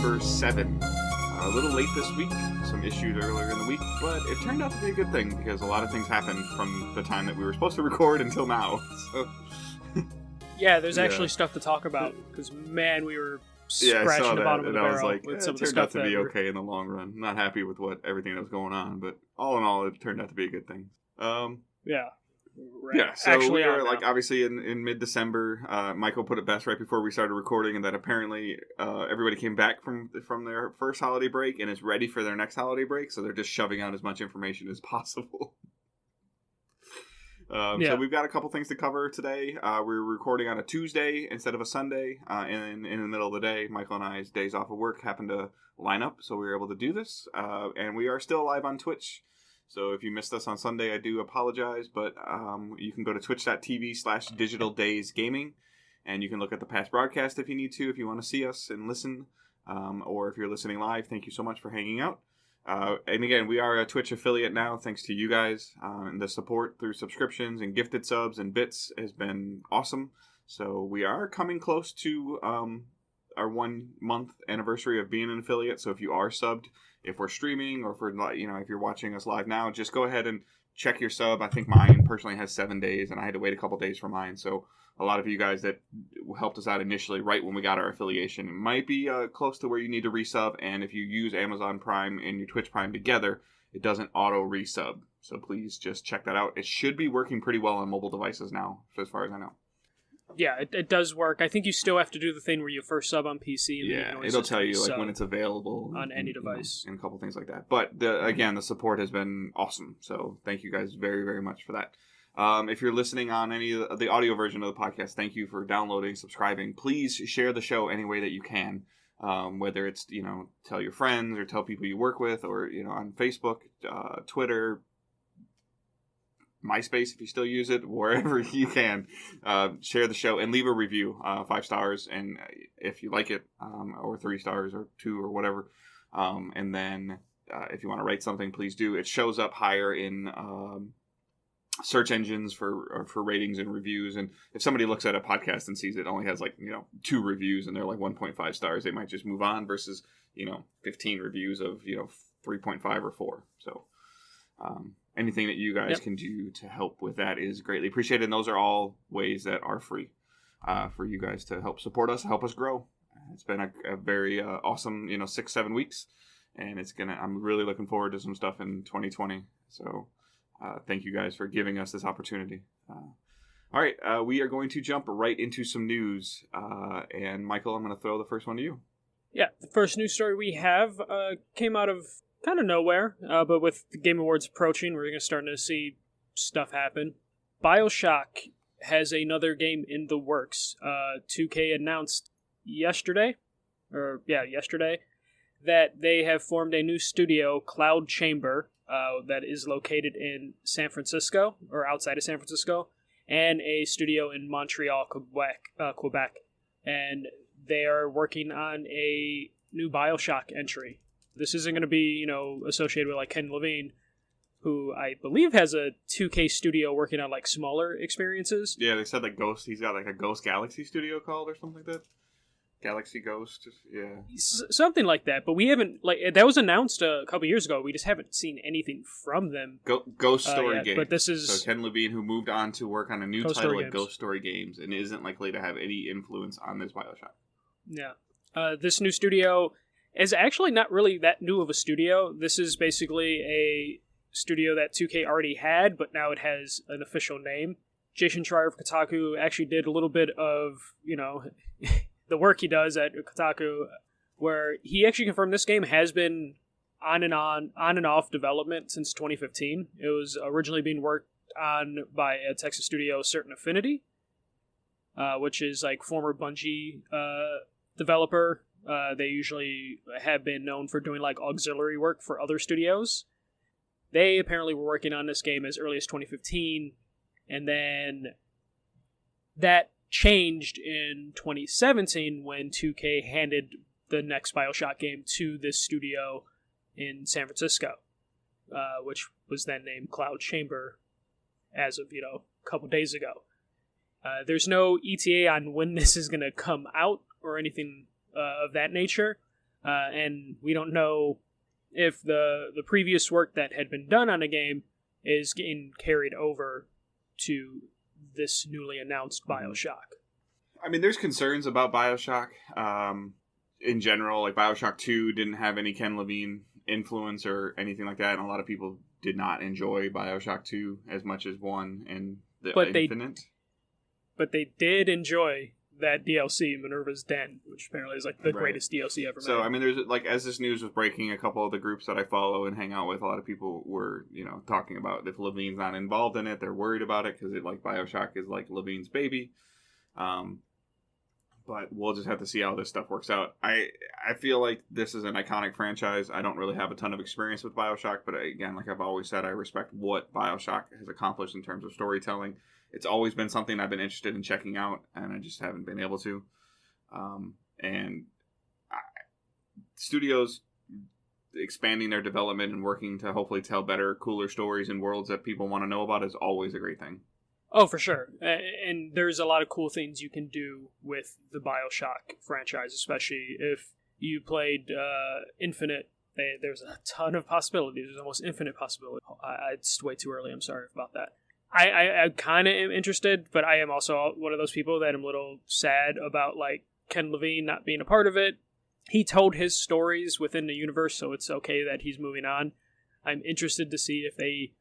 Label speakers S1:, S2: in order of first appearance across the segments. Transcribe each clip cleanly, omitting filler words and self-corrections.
S1: number 7. A little late this week, some issues earlier in the week, but it turned out to be a good thing because a lot of things happened from the time that we were supposed to record until now. So,
S2: yeah, there's actually stuff to talk about because, man, we were scratching the bottom of the barrel with some of the stuff
S1: that turned out to be okay in the long run. Not happy with everything that was going on, but all in all, it turned out to be a good thing.
S2: Yeah. Right.
S1: Yeah, so actually, we are obviously in mid-December. Michael put it best right before we started recording, and that apparently everybody came back from their first holiday break and is ready for their next holiday break, so they're just shoving out as much information as possible. So we've got a couple things to cover today. We're recording on a Tuesday instead of a Sunday, and in the middle of the day, Michael and I's days off of work happened to line up, so we were able to do this, and we are still live on Twitch. So if you missed us on Sunday, I do apologize, but you can go to twitch.tv/digitaldaysgaming, and you can look at the past broadcast if you need to, if you want to see us and listen, or if you're listening live, thank you so much for hanging out. And again, we are a Twitch affiliate now, thanks to you guys, and the support through subscriptions and gifted subs and bits has been awesome. So we are coming close to our 1 month anniversary of being an affiliate, so if you are subbed, if we're streaming or if you're watching us live now, just go ahead and check your sub. I think mine personally has 7 days, and I had to wait a couple days for mine. So a lot of you guys that helped us out initially, right when we got our affiliation, might be close to where you need to resub. And if you use Amazon Prime and your Twitch Prime together, it doesn't auto resub. So please just check that out. It should be working pretty well on mobile devices now, as far as I know.
S2: Yeah, it does work. I think you still have to do the thing where you first sub on PC. And
S1: it'll tell you when it's available
S2: on any device
S1: and a couple things like that. But again, the support has been awesome. So thank you guys very, very much for that. If you're listening on any of the audio version of the podcast, thank you for downloading, subscribing. Please share the show any way that you can. Whether it's tell your friends or tell people you work with, or on Facebook, Twitter, MySpace, if you still use it, wherever you can, share the show and leave a review, 5 stars, and if you like it, or 3 stars or 2 or whatever, and then if you want to write something, please do. It shows up higher in search engines for ratings and reviews, and if somebody looks at a podcast and sees it only has 2 reviews and they're 1.5 stars, they might just move on versus 15 reviews of 3.5 or 4. So anything that you guys can do to help with that is greatly appreciated. And those are all ways that are free for you guys to help support us, help us grow. It's been a very awesome, 6-7 weeks, and I'm really looking forward to some stuff in 2020. So thank you guys for giving us this opportunity. All right, we are going to jump right into some news. And Michael, I'm going to throw the first one to you.
S2: Yeah, the first news story we have came out of kind of nowhere, but with the Game Awards approaching, we're going to start to see stuff happen. BioShock has another game in the works. 2K announced yesterday, that they have formed a new studio, Cloud Chamber, that is located in San Francisco, or outside of San Francisco, and a studio in Montreal, Quebec. And they are working on a new BioShock entry. This isn't going to be, associated with Ken Levine, who I believe has a 2K studio working on smaller experiences.
S1: Yeah, they said he's got a Ghost Galaxy studio called or something like that. Galaxy Ghost, yeah.
S2: Something like that, but we haven't, that was announced a couple years ago. We just haven't seen anything from them.
S1: Ghost Story Games.
S2: But this is...
S1: So Ken Levine, who moved on to work on a new title at Ghost Story Games and isn't likely to have any influence on this BioShock.
S2: Yeah. This new studio is actually not really that new of a studio. This is basically a studio that 2K already had, but now it has an official name. Jason Schreier of Kotaku actually did a little bit of, the work he does at Kotaku, where he actually confirmed this game has been on and off development since 2015. It was originally being worked on by a Texas studio, Certain Affinity, which is former Bungie developer. They usually have been known for doing auxiliary work for other studios. They apparently were working on this game as early as 2015, and then that changed in 2017 when 2K handed the next BioShock game to this studio in San Francisco, which was then named Cloud Chamber as of, a couple days ago. There's no ETA on when this is going to come out or anything of that nature. and we don't know if the previous work that had been done on a game is getting carried over to this newly announced BioShock.
S1: I mean, there's concerns about BioShock in general. Like, BioShock 2 didn't have any Ken Levine influence or anything like that, and a lot of people did not enjoy BioShock 2 as much as 1 and the Infinite.
S2: But they did enjoy that DLC, Minerva's Den, which apparently is like the greatest DLC ever made.
S1: So, I mean, there's like, as this news was breaking, a couple of the groups that I follow and hang out with, a lot of people were, talking about if Levine's not involved in it, they're worried about it because BioShock is like Levine's baby. But we'll just have to see how this stuff works out. I feel like this is an iconic franchise. I don't really have a ton of experience with BioShock, but again, like I've always said, I respect what BioShock has accomplished in terms of storytelling. It's always been something I've been interested in checking out, and I just haven't been able to. Studios expanding their development and working to hopefully tell better, cooler stories and worlds that people want to know about is always a great thing.
S2: Oh, for sure. And there's a lot of cool things you can do with the BioShock franchise, especially if you played Infinite. There's a ton of possibilities. There's almost infinite possibilities. It's way too early. I'm sorry about that. I kind of am interested, but I am also one of those people that I'm a little sad about, like, Ken Levine not being a part of it. He told his stories within the universe, so it's okay that he's moving on. I'm interested to see if they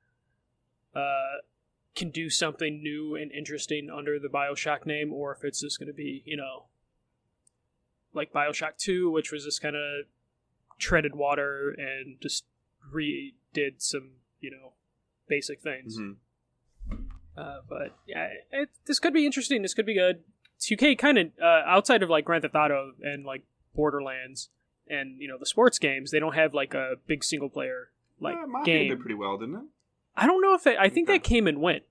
S2: can do something new and interesting under the BioShock name, or if it's just going to be, like BioShock 2, which was just kind of treaded water and just redid some, basic things.
S1: Mm-hmm.
S2: But yeah, this could be interesting. This could be good. 2K kind of, outside of like Grand Theft Auto and like Borderlands and, the sports games, they don't have like a big single player
S1: Mafia
S2: game.
S1: did pretty well, didn't it?
S2: I don't know if I think that came and went.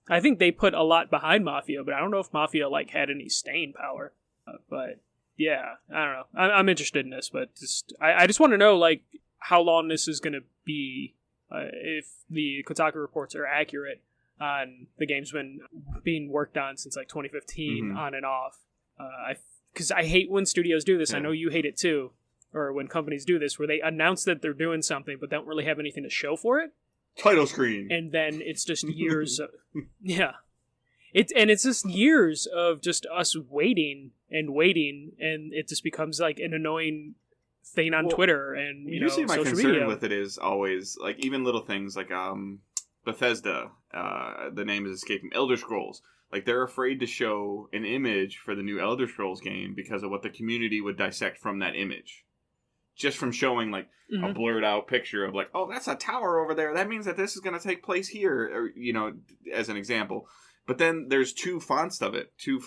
S2: I think they put a lot behind Mafia, but I don't know if Mafia had any staying power. But yeah, I don't know. I'm interested in this, but I just want to know how long this is going to be, if the Kotaku reports are accurate on the game's been being worked on since 2015 on and off. Because I hate when studios do this. Yeah. I know you hate it too, or when companies do this, where they announce that they're doing something but don't really have anything to show for it.
S1: Title screen.
S2: And then it's just years of... Yeah. It's just years of just us waiting, and it just becomes an annoying thing on Twitter and,
S1: usually my
S2: social
S1: concern
S2: media.
S1: with it is always, even little things like Bethesda, the name is escaping, Elder Scrolls. They're afraid to show an image for the new Elder Scrolls game because of what the community would dissect from that image. Just from showing a blurred out picture of oh, that's a tower over there. That means that this is going to take place here, or, as an example. But then there's two fonts of it, two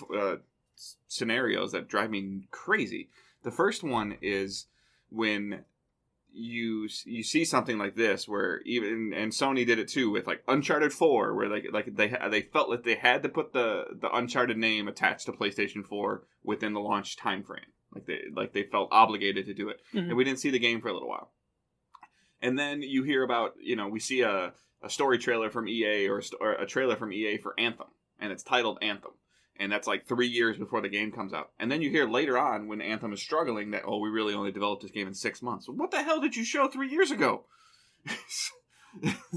S1: scenarios that drive me crazy. The first one is when you see something like this, where and Sony did it too with Uncharted 4, where they felt like they had to put the Uncharted name attached to PlayStation 4 within the launch time frame. They felt obligated to do it. And we didn't see the game for a little while. And then you hear about, we see a story trailer from EA or a trailer from EA for Anthem, and it's titled Anthem. And that's 3 years before the game comes out. And then you hear later on when Anthem is struggling that, we really only developed this game in 6 months. What the hell did you show 3 years ago?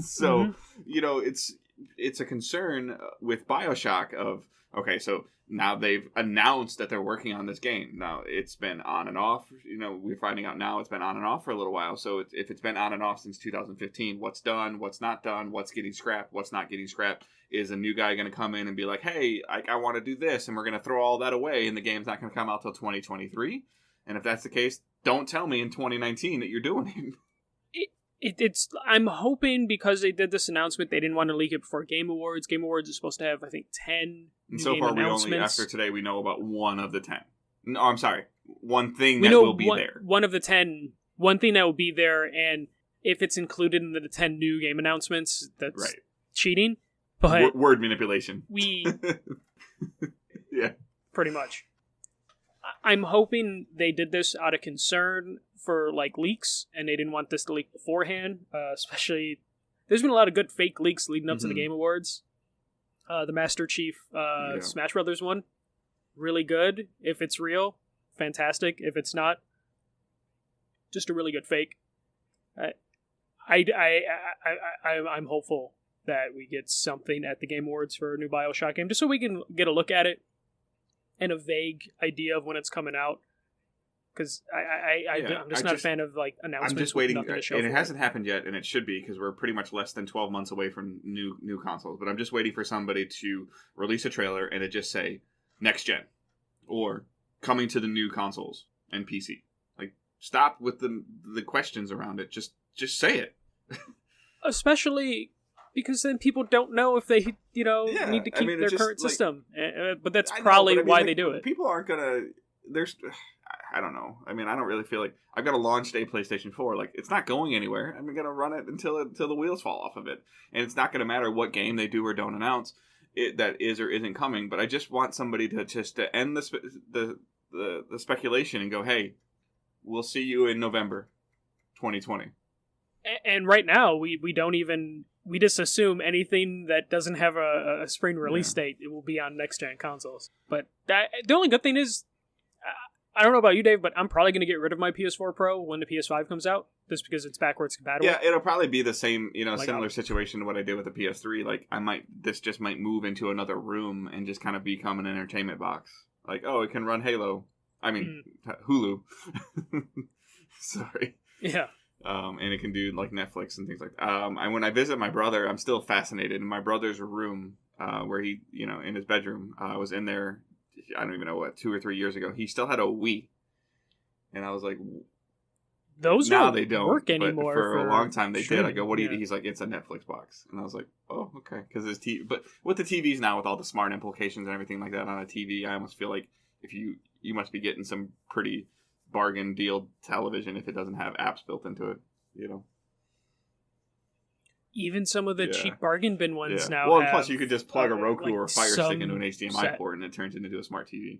S1: So, it's a concern with BioShock of, okay, so now they've announced that they're working on this game. Now, it's been on and off. We're finding out now it's been on and off for a little while. So if it's been on and off since 2015, what's done, what's not done, what's getting scrapped, what's not getting scrapped? Is a new guy going to come in and be like, hey, I want to do this, and we're going to throw all that away, and the game's not going to come out till 2023? And if that's the case, don't tell me in 2019 that you're doing it.
S2: I'm hoping because they did this announcement, they didn't want to leak it before Game Awards. Game Awards is supposed to have, I think, 10
S1: and so far, after today, we know about one of the 10. No, I'm sorry. One thing will be there.
S2: One of the 10. One thing that will be there, and if it's included in the 10 new game announcements, that's cheating. But
S1: word manipulation.
S2: Yeah. Pretty much. I'm hoping they did this out of concern for leaks, and they didn't want this to leak beforehand. Especially, there's been a lot of good fake leaks leading up to the Game Awards. The Master Chief Smash Brothers one, really good. If it's real, fantastic. If it's not, just a really good fake. I'm hopeful that we get something at the Game Awards for a new BioShock game, just so we can get a look at it and a vague idea of when it's coming out. Because I'm just not a fan of like announcements.
S1: I'm just waiting,
S2: and
S1: it hasn't happened yet, and it should be, because we're pretty much less than 12 months away from new consoles. But I'm just waiting for somebody to release a trailer and it just say next gen or coming to the new consoles and PC. Like, stop with the questions around it. Just say it.
S2: Especially because then people don't know if they need to keep their current system. But that's probably why they do it.
S1: People aren't gonna. I don't know. I mean, I don't really feel like I've got a launch day PlayStation 4. Like, it's not going anywhere. I'm gonna run it until the wheels fall off of it, and it's not gonna matter what game they do or don't announce that is or isn't coming. But I just want somebody to end the speculation and go, hey, we'll see you in November 2020.
S2: And right now, we don't even. We just assume anything that doesn't have a spring release date, it will be on next-gen consoles. But the only good thing is, I don't know about you, Dave, but I'm probably going to get rid of my PS4 Pro when the PS5 comes out, just because it's backwards compatible.
S1: Yeah, it'll probably be the same, similar situation to what I did with the PS3. Like, this just might move into another room and just kind of become an entertainment box. Like, oh, it can run Halo. I mean, Hulu. Sorry.
S2: Yeah.
S1: And it can do like Netflix and things like that. And when I visit my brother, I'm still fascinated. In my brother's room, where he, in his bedroom, I was in there, I don't even know 2 or 3 years ago. He still had a Wii, and I was like,
S2: "Those
S1: now
S2: don't
S1: they don't
S2: work anymore."
S1: But for a long time they did. I go, "What do you?"
S2: Yeah.
S1: He's like, "It's a Netflix box," and I was like, "Oh, okay." Because his TV, but with the TVs now, with all the smart implications and everything like that on a TV, I almost feel like if you must be getting some pretty bargain deal television if it doesn't have apps built into it,
S2: Even some of the cheap bargain bin ones now.
S1: Well, and plus you could just plug a Roku or a Fire Stick into an HDMI port, and it turns into a smart TV.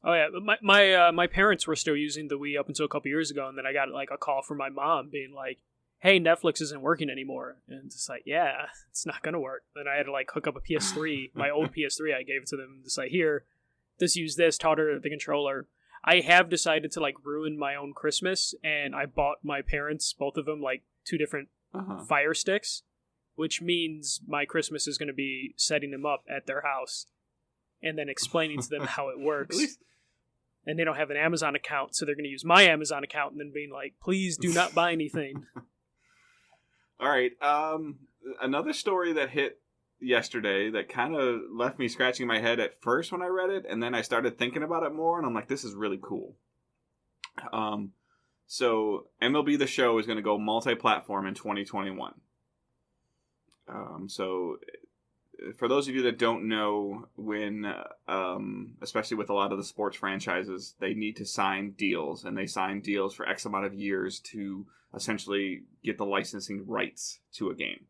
S2: Oh yeah, but my parents were still using the Wii up until a couple years ago, and then I got like a call from my mom being like, "Hey, Netflix isn't working anymore," and it's like, "Yeah, it's not gonna work." Then I had to like hook up a PS3, my old PS3. I gave it to them, just like, "Here, use this." Taught her the controller. I have decided to like ruin my own Christmas, and I bought my parents, both of them, like 2 different Fire Sticks, which means my Christmas is going to be setting them up at their house and then explaining to them how it works. And they don't have an Amazon account, so they're going to use my Amazon account and then being like, "Please do not buy anything."
S1: All right. Another story that hit yesterday that kind of left me scratching my head at first when I read it, and then I started thinking about it more, and I'm like, this is really cool. So MLB The Show is going to go multi-platform in 2021. So for those of you that don't know, when especially with a lot of the sports franchises, they need to sign deals, and they sign deals for X amount of years to essentially get the licensing rights to a game.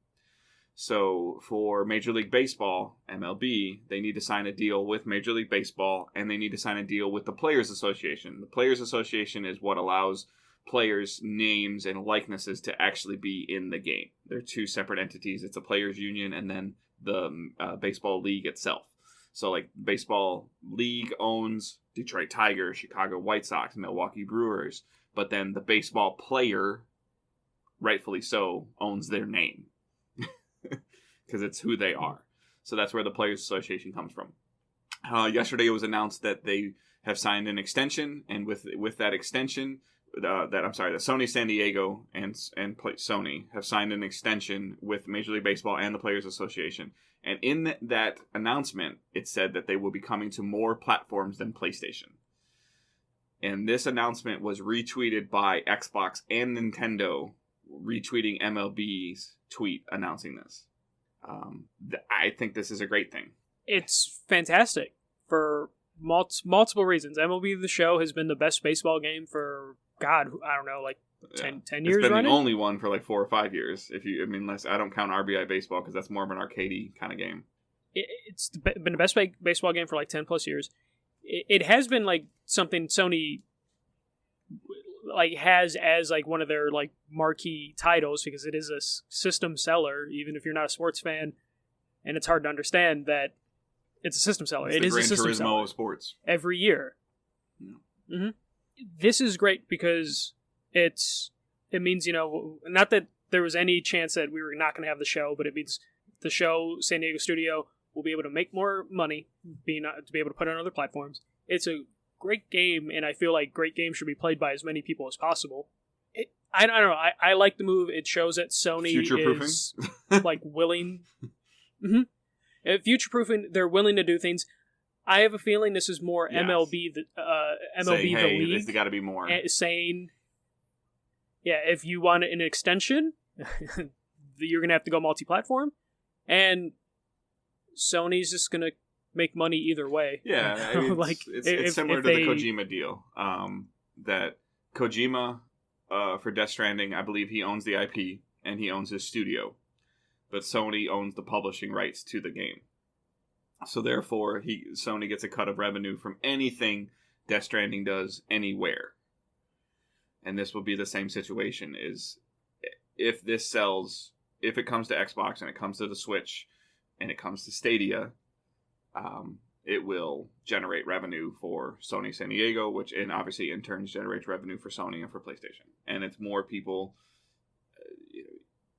S1: So for Major League Baseball, MLB, they need to sign a deal with Major League Baseball, and they need to sign a deal with the Players Association. The Players Association is what allows players' names and likenesses to actually be in the game. They're 2 separate entities. It's a players' union and then the baseball league itself. So like baseball league owns Detroit Tigers, Chicago White Sox, Milwaukee Brewers, but then the baseball player, rightfully so, owns their name. Because it's who they are. So that's where the Players Association comes from. Yesterday it was announced that they have signed an extension, and with that extension, the Sony San Diego and Sony have signed an extension with Major League Baseball and the Players Association. And in that announcement, it said that they will be coming to more platforms than PlayStation. And this announcement was retweeted by Xbox and Nintendo, retweeting MLB's tweet announcing this. I think this is a great thing.
S2: It's fantastic for multiple reasons. MLB The Show has been the best baseball game for, God, I don't know, like 10 years running?
S1: It's been the only one for like 4 or 5 years. Unless I don't count RBI Baseball, because that's more of an arcadey kind of game.
S2: It's been the best baseball game for like 10 plus years. It has been like something Sony like has as like one of their like marquee titles, because it is a system seller, even if you're not a sports fan, and it's hard to understand that it's a system seller.
S1: It's
S2: it is a system seller
S1: of sports
S2: every year.
S1: Yeah.
S2: Mm-hmm. this is great because it means, not that there was any chance that we were not going to have the show, but it means the show, San Diego studio, will be able to make more money, to be able to put it on other platforms. It's a great game, and I feel like great games should be played by as many people as possible. I don't know. I like the move. It shows that Sony is like willing. Mm-hmm. Future-proofing, they're willing to do things. I have a feeling this is more MLB the
S1: saying,
S2: the League.
S1: There's got to be more.
S2: Saying, yeah, if you want an extension, you're gonna have to go multi-platform, and Sony's just gonna make money either way.
S1: Yeah, I mean, like it's similar to the Kojima deal. That Kojima, for Death Stranding, I believe he owns the IP and he owns his studio, but Sony owns the publishing rights to the game. So therefore, Sony gets a cut of revenue from anything Death Stranding does anywhere. And this will be the same situation: is if this sells, if it comes to Xbox and it comes to the Switch and it comes to Stadia, it will generate revenue for Sony San Diego, which obviously in turn generates revenue for Sony and for PlayStation. And it's more people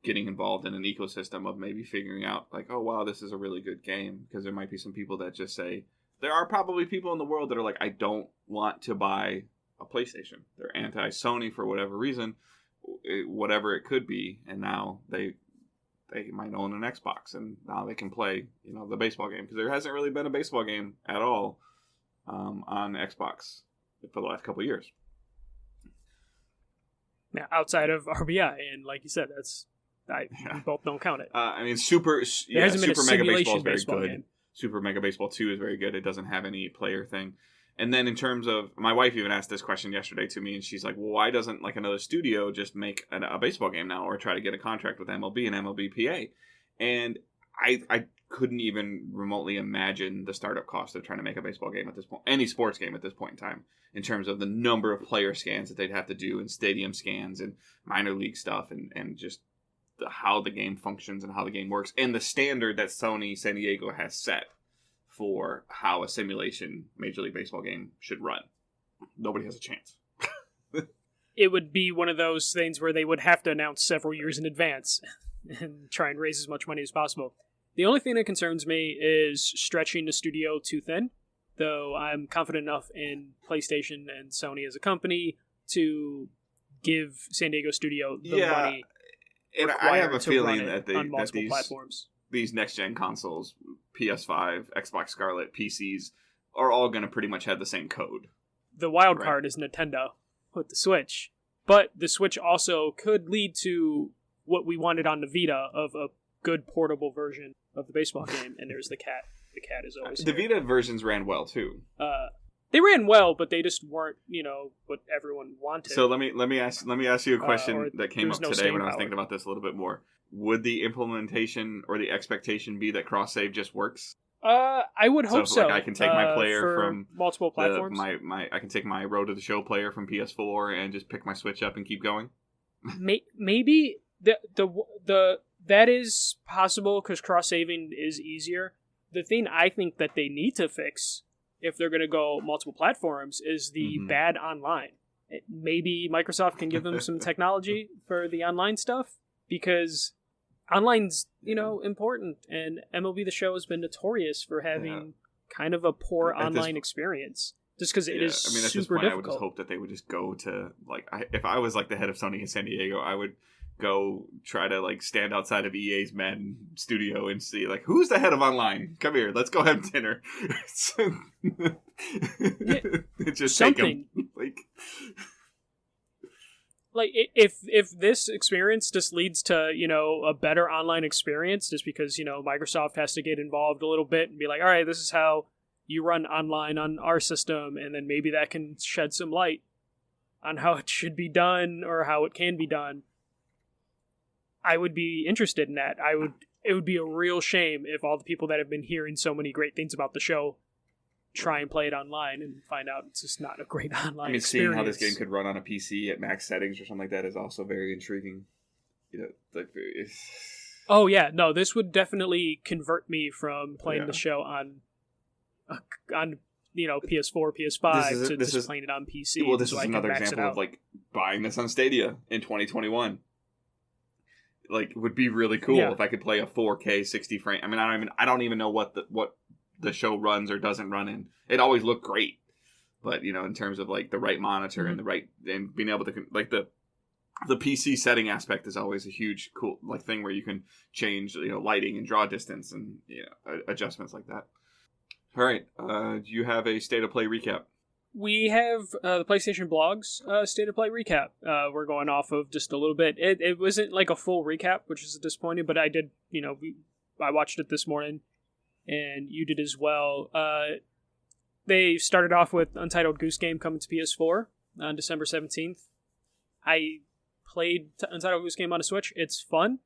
S1: getting involved in an ecosystem of maybe figuring out, like, oh, wow, this is a really good game. Because there might be some people that just say, there are probably people in the world that are like, I don't want to buy a PlayStation. They're anti-Sony for whatever reason, whatever it could be. And now they might own an Xbox, and now they can play, the baseball game, because there hasn't really been a baseball game at all on Xbox for the last couple of years.
S2: Now, outside of RBI, and like you said, we both don't count it.
S1: I mean, Super Mega Baseball is very good. Game. Super Mega Baseball 2 is very good. It doesn't have any player thing. And then in terms of, my wife even asked this question yesterday to me, and she's like, well, why doesn't like another studio just make a baseball game now, or try to get a contract with MLB and MLB PA? And I couldn't even remotely imagine the startup cost of trying to make a baseball game at this point, any sports game at this point in time, in terms of the number of player scans that they'd have to do, and stadium scans and minor league stuff, and just how the game functions and how the game works, and the standard that Sony San Diego has set for how a simulation Major League Baseball game should run. Nobody has a chance.
S2: It would be one of those things where they would have to announce several years in advance and try and raise as much money as possible. The only thing that concerns me is stretching the studio too thin, though I'm confident enough in PlayStation and Sony as a company to give San Diego Studio the money.
S1: And I have a feeling that
S2: on multiple platforms.
S1: These next-gen consoles, PS5, Xbox Scarlet, PCs, are all going to pretty much have the same code.
S2: The wild card is Nintendo with the Switch. But the Switch also could lead to what we wanted on the Vita, of a good portable version of the baseball game. And there's the cat. The cat is always
S1: The Vita versions ran well, too.
S2: They ran well, but they just weren't, what everyone wanted.
S1: So let me ask you a question that came up today when I was thinking about this a little bit more. Would the implementation or the expectation be that cross-save just works?
S2: I would hope so.
S1: Like, I can take my player from
S2: multiple platforms.
S1: I can take my Road to the Show player from PS4 and just pick my Switch up and keep going.
S2: Maybe that is possible, because cross-saving is easier. The thing I think that they need to fix, if they're going to go multiple platforms, is the bad online. Maybe Microsoft can give them some technology for the online stuff, because online's, important, and MLB The Show has been notorious for having kind of a poor online experience, just because it is super
S1: at this point,
S2: difficult.
S1: I would just hope that they would just go to, if I was like the head of Sony in San Diego, I would go try to stand outside of EA's Madden studio and see who's the head of online. Come here, let's go have dinner. Just
S2: something.
S1: Take them.
S2: If this experience just leads to a better online experience, just because Microsoft has to get involved a little bit and be like, all right, this is how you run online on our system, and then maybe that can shed some light on how it should be done or how it can be done, I would be interested in that. It would be a real shame if all the people that have been hearing so many great things about the show try and play it online and find out it's just not a great online experience.
S1: Seeing how this game could run on a PC at max settings or something like that is also very intriguing.
S2: Oh yeah, no, this would definitely convert me from playing the show on PS4, PS5 to just playing it on PC.
S1: Well, this is another example of like buying this on Stadia in 2021. Like, would be really cool if I could play a 4K 60 frame. I mean, I don't even know what the show runs or doesn't run in. It always looked great, but in terms of like the right monitor and and being able to like the PC setting aspect is always a huge cool like thing where you can change lighting and draw distance and adjustments like that. All right, do you have a state of play recap?
S2: We have the PlayStation Blog's State of Play recap. We're going off of just a little bit. It wasn't like a full recap, which is disappointing, but I did, I watched it this morning, and you did as well. They started off with Untitled Goose Game coming to PS4 on December 17th. I played Untitled Goose Game on a Switch. It's fun.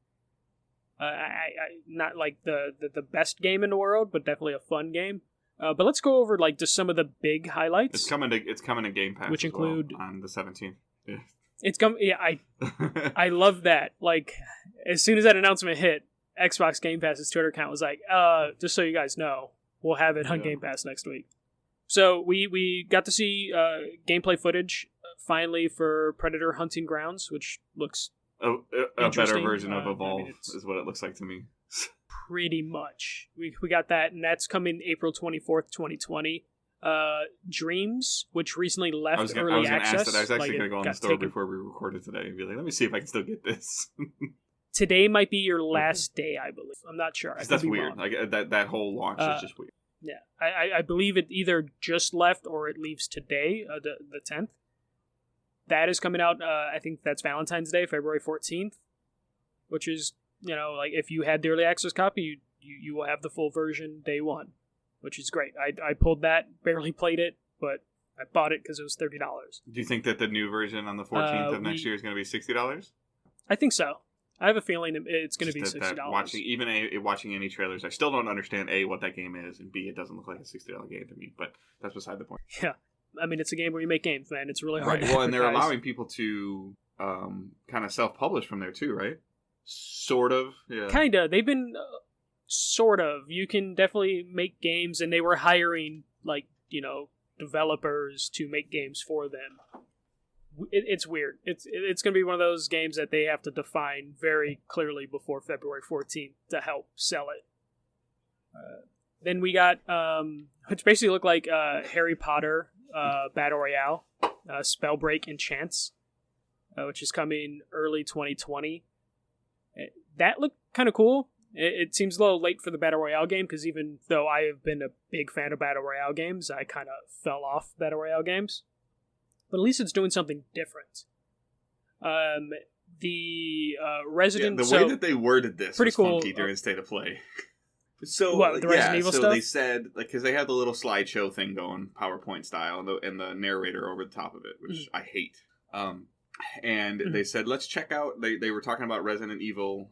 S2: I not like the best game in the world, but definitely a fun game. But let's go over like just some of the big highlights.
S1: It's coming to Game Pass,
S2: which include
S1: on the 17th. Yeah.
S2: It's coming. Yeah, I love that. Like as soon as that announcement hit, Xbox Game Pass's Twitter account was like, just so you guys know, we'll have it on Game Pass next week. So we got to see gameplay footage finally for Predator Hunting Grounds, which looks
S1: a better version of Evolve is what it looks like to me.
S2: Pretty much. We got that, and that's coming April 24th, 2020. Dreams, which recently left early access.
S1: I was actually going to go on the store before we recorded today and be like, let me see if I can still get this.
S2: Today might be your last day, I believe. I'm not sure.
S1: That's weird. Like that whole launch is just weird.
S2: Yeah, I believe it either just left or it leaves today, the 10th. That is coming out, I think that's Valentine's Day, February 14th, which is, like if you had the early access copy, you will have the full version day one, which is great. I pulled that, barely played it, but I bought it because it was $30.
S1: Do you think that the new version on the 14th of next year is going to be $60? I
S2: think so. I have a feeling it's going to be $60.
S1: Watching any trailers, I still don't understand A, what that game is, and B, it doesn't look like a $60 game to me, but that's beside the point.
S2: Yeah. I mean, it's a game where you make games, man. It's really hard to
S1: Well, and they're allowing people to kind of self-publish from there too, right? Sort of. Yeah.
S2: Kind of. They've been sort of. You can definitely make games, and they were hiring, developers to make games for them. It's weird. It's going to be one of those games that they have to define very clearly before February 14th to help sell it. Then we got, which basically looked like Harry Potter Battle Royale, Spellbreak Enchants, which is coming early 2020. That looked kind of cool. It seems a little late for the Battle Royale game, because even though I have been a big fan of Battle Royale games, I kind of fell off Battle Royale games. But at least it's doing something different. The Resident...
S1: the way that they worded this
S2: pretty
S1: was
S2: cool.
S1: Funky during State of Play. So,
S2: what, the Resident Evil stuff?
S1: They said, because they had the little slideshow thing going, PowerPoint style, and the narrator over the top of it, which I hate. And they said, let's check out... They were talking about Resident Evil...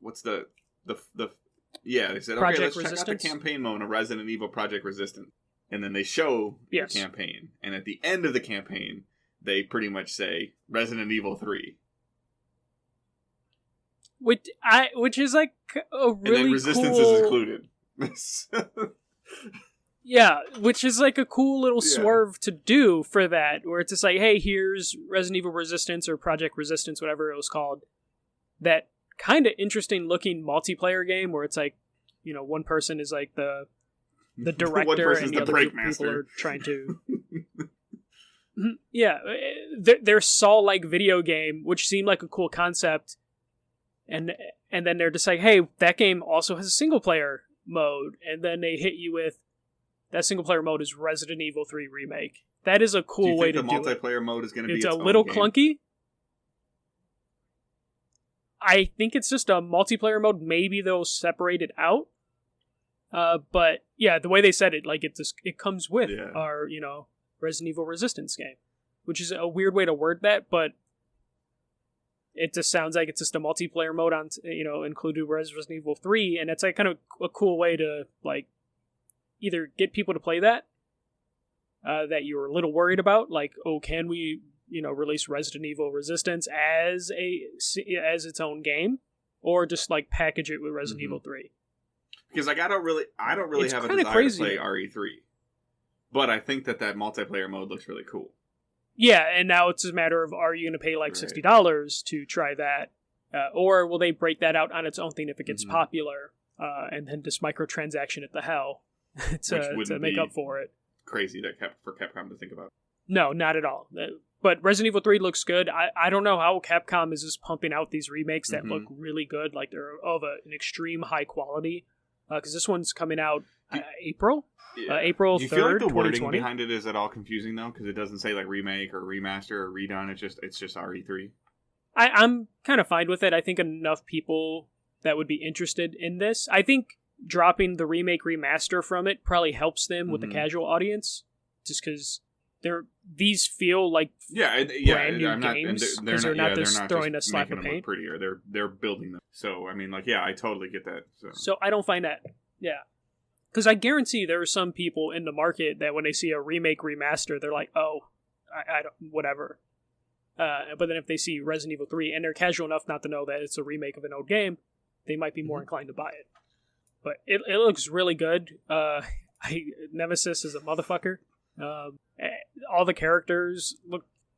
S1: what's the yeah, they said,
S2: Project
S1: okay, let's check out the campaign mode of Resident Evil Project Resistance. And then they show the campaign. And at the end of the campaign, they pretty much say, Resident Evil 3.
S2: Which is like a really cool...
S1: And then Resistance is included.
S2: Yeah, which is like a cool little swerve to do for that, where it's just like, hey, here's Resident Evil Resistance or Project Resistance, whatever it was called. That kind of interesting looking multiplayer game where it's like, one person is like the director and the other people are trying to... Yeah, their Saw-like video game, which seemed like a cool concept, and then they're just like, hey, that game also has a single-player mode, and then they hit you with, that single-player mode is Resident Evil 3 Remake. That is a cool way to do it.
S1: Do you think the multiplayer mode is going to be
S2: it's a little clunky. I think it's just a multiplayer mode. Maybe they'll separate it out. But yeah, the way they said it, like it comes with our, Resident Evil Resistance game, which is a weird way to word that, but it just sounds like it's just a multiplayer mode on, included Resident Evil 3, and it's like kind of a cool way to like either get people to play that you're a little worried about, like, oh, can we, release Resident Evil Resistance as its own game, or just like package it with Resident Evil 3.
S1: Because I don't really have a desire to play RE3. But I think that multiplayer mode looks really cool.
S2: Yeah, and now it's a matter of, are you going to pay like $60 to try that? Or will they break that out on its own thing if it gets popular, and then just microtransaction it the hell to make up for it?
S1: Crazy for Capcom to think about.
S2: No, not at all. But Resident Evil 3 looks good. I don't know how Capcom is just pumping out these remakes that look really good. Like, they're of an extreme high quality. Because this one's coming out April? Yeah. April 3rd, 2020. Do you feel like the wording
S1: behind it is at all confusing, though? Because it doesn't say, like, remake or remaster or redone. It's just RE3.
S2: I'm kind of fine with it. I think enough people that would be interested in this. I think dropping the remake remaster from it probably helps them with the casual audience. Just because... these feel like brand new games because they're not just throwing a slap of paint.
S1: Prettier, they're building them. So I mean, like, yeah, I totally get that.
S2: So I don't find that, because I guarantee there are some people in the market that when they see a remake remaster, they're like, oh, I don't, whatever. But then if they see Resident Evil 3 and they're casual enough not to know that it's a remake of an old game, they might be more inclined to buy it. But it looks really good. Nemesis is a motherfucker. All the characters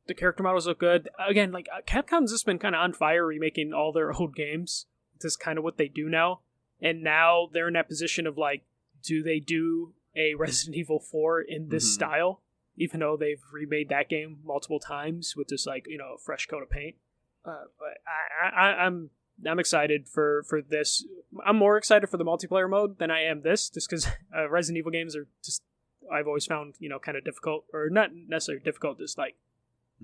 S2: the character models look good. Again, like, Capcom's just been kind of on fire remaking all their old games. It's kind of what they do now. And now they're in that position of, like, do they do a Resident Evil 4 in this style? Even though they've remade that game multiple times with just, like, a fresh coat of paint. But I'm excited for this. I'm more excited for the multiplayer mode than I am this, just because Resident Evil games are just, I've always found, kind of difficult, or not necessarily difficult, just like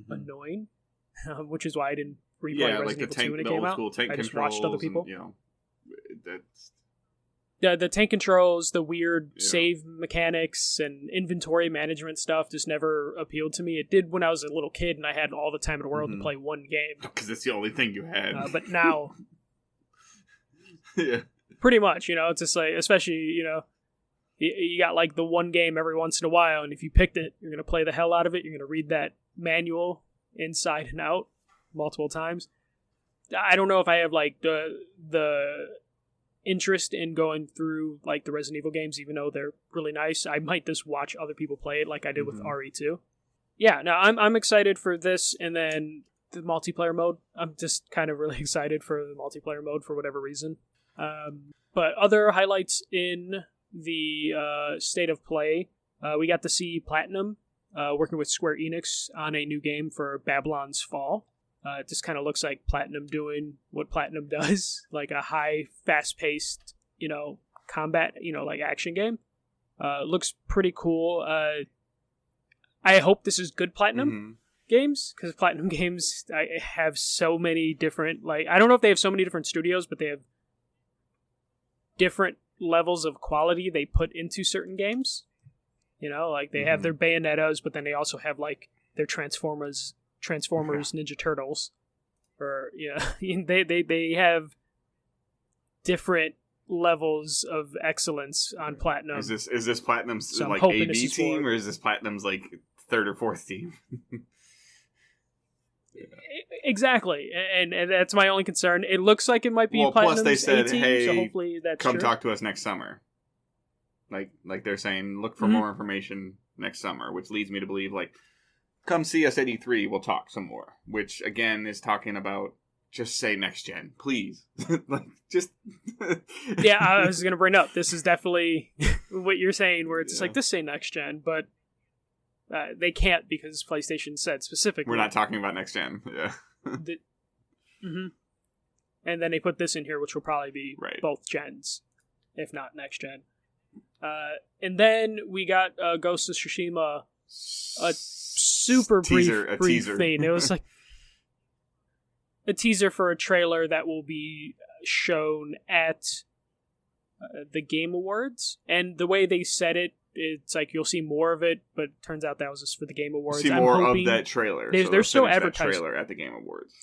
S2: annoying, which is why I didn't replay Resident Evil 2 when it came out. I just watched other people. And, the tank controls, the weird save mechanics, and inventory management stuff just never appealed to me. It did when I was a little kid and I had all the time in the world to play one game.
S1: Because it's the only thing you had.
S2: But now, pretty much, it's just like, especially, you got like the one game every once in a while, and if you picked it, you're going to play the hell out of it. You're going to read that manual inside and out multiple times. I don't know if I have like the interest in going through like the Resident Evil games, even though they're really nice. I might just watch other people play it like I did with RE2. Yeah, no, I'm excited for this, and then the multiplayer mode. I'm just kind of really excited for the multiplayer mode for whatever reason. But other highlights in the state of play, we got to see Platinum working with Square Enix on a new game for Babylon's Fall. It just kind of looks like Platinum doing what Platinum does, like a high, fast-paced, combat, like action game. Looks pretty cool. I hope this is good Platinum games, because Platinum games have so many different, like, I don't know if they have so many different studios, but they have different levels of quality they put into certain games. Like they have their Bayonettas, but then they also have like their Transformers, Ninja Turtles, or they have different levels of excellence on Platinum.
S1: Is this Platinum's so like A B team, or is this Platinum's like third or fourth team?
S2: Exactly, and that's my only concern. It looks like it might be Platinum's
S1: plus they said,
S2: A team,
S1: hey,
S2: so hopefully that's
S1: come
S2: true.
S1: Talk to us next summer. Like they're saying, look for more information next summer, which leads me to believe, like, come see us at E3, we'll talk some more. Which, again, is talking about, just say next gen, please. Like, just...
S2: Yeah, I was going to bring up, this is definitely what you're saying, where it's like, this say next gen, but they can't because PlayStation said specifically.
S1: We're not talking about next gen, yeah.
S2: And then they put this in here, which will probably be both gens, if not next gen. And then we got Ghost of Tsushima, a super brief thing. It was like a teaser for a trailer that will be shown at the Game Awards. And the way they said it, it's like you'll see more of it, but it turns out that was just for the Game Awards.
S1: See more of that trailer.
S2: They're still advertising
S1: trailer at the Game Awards.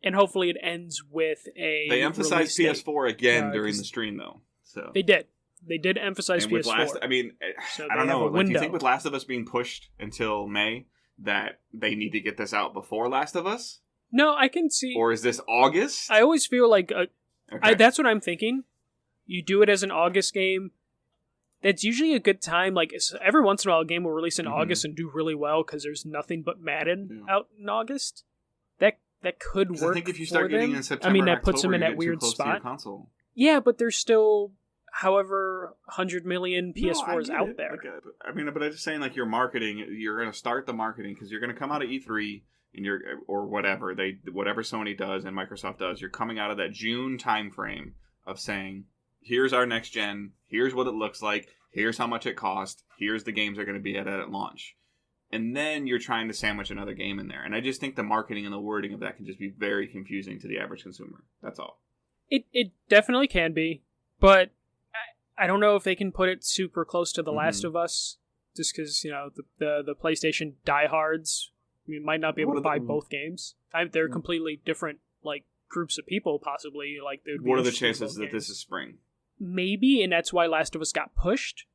S2: And hopefully it ends with a...
S1: They emphasized PS4 again during the stream, though. So
S2: they did. They did emphasize PS4.
S1: I don't know. Like, do you think with Last of Us being pushed until May that they need to get this out before Last of Us?
S2: No, I can see...
S1: Or is this August?
S2: I always feel like... that's what I'm thinking. You do it as an August game. that's usually a good time. Like every once in a while, a game will release in August and do really well because there's nothing but Madden out in August. That could work.
S1: I think if you start getting in September,
S2: I mean, that
S1: October,
S2: puts them in that weird spot. Yeah, but there's still however 100 million PS4s out there.
S1: I mean, but I'm just saying, like, your marketing, you're going to start the marketing because you're going to come out of E3 and or whatever Sony does and Microsoft does. You're coming out of that June time frame of saying, here's our next gen, here's what it looks like, here's how much it costs, here's the games are going to be at launch. And then you're trying to sandwich another game in there. And I just think the marketing and the wording of that can just be very confusing to the average consumer. That's all.
S2: It definitely can be. But I don't know if they can put it super close to The Last of Us. Just because, the PlayStation diehards might not be able to buy both games. They're completely different, like, groups of people, possibly. Like,
S1: what are the chances that this is spring?
S2: Maybe, and that's why Last of Us got pushed.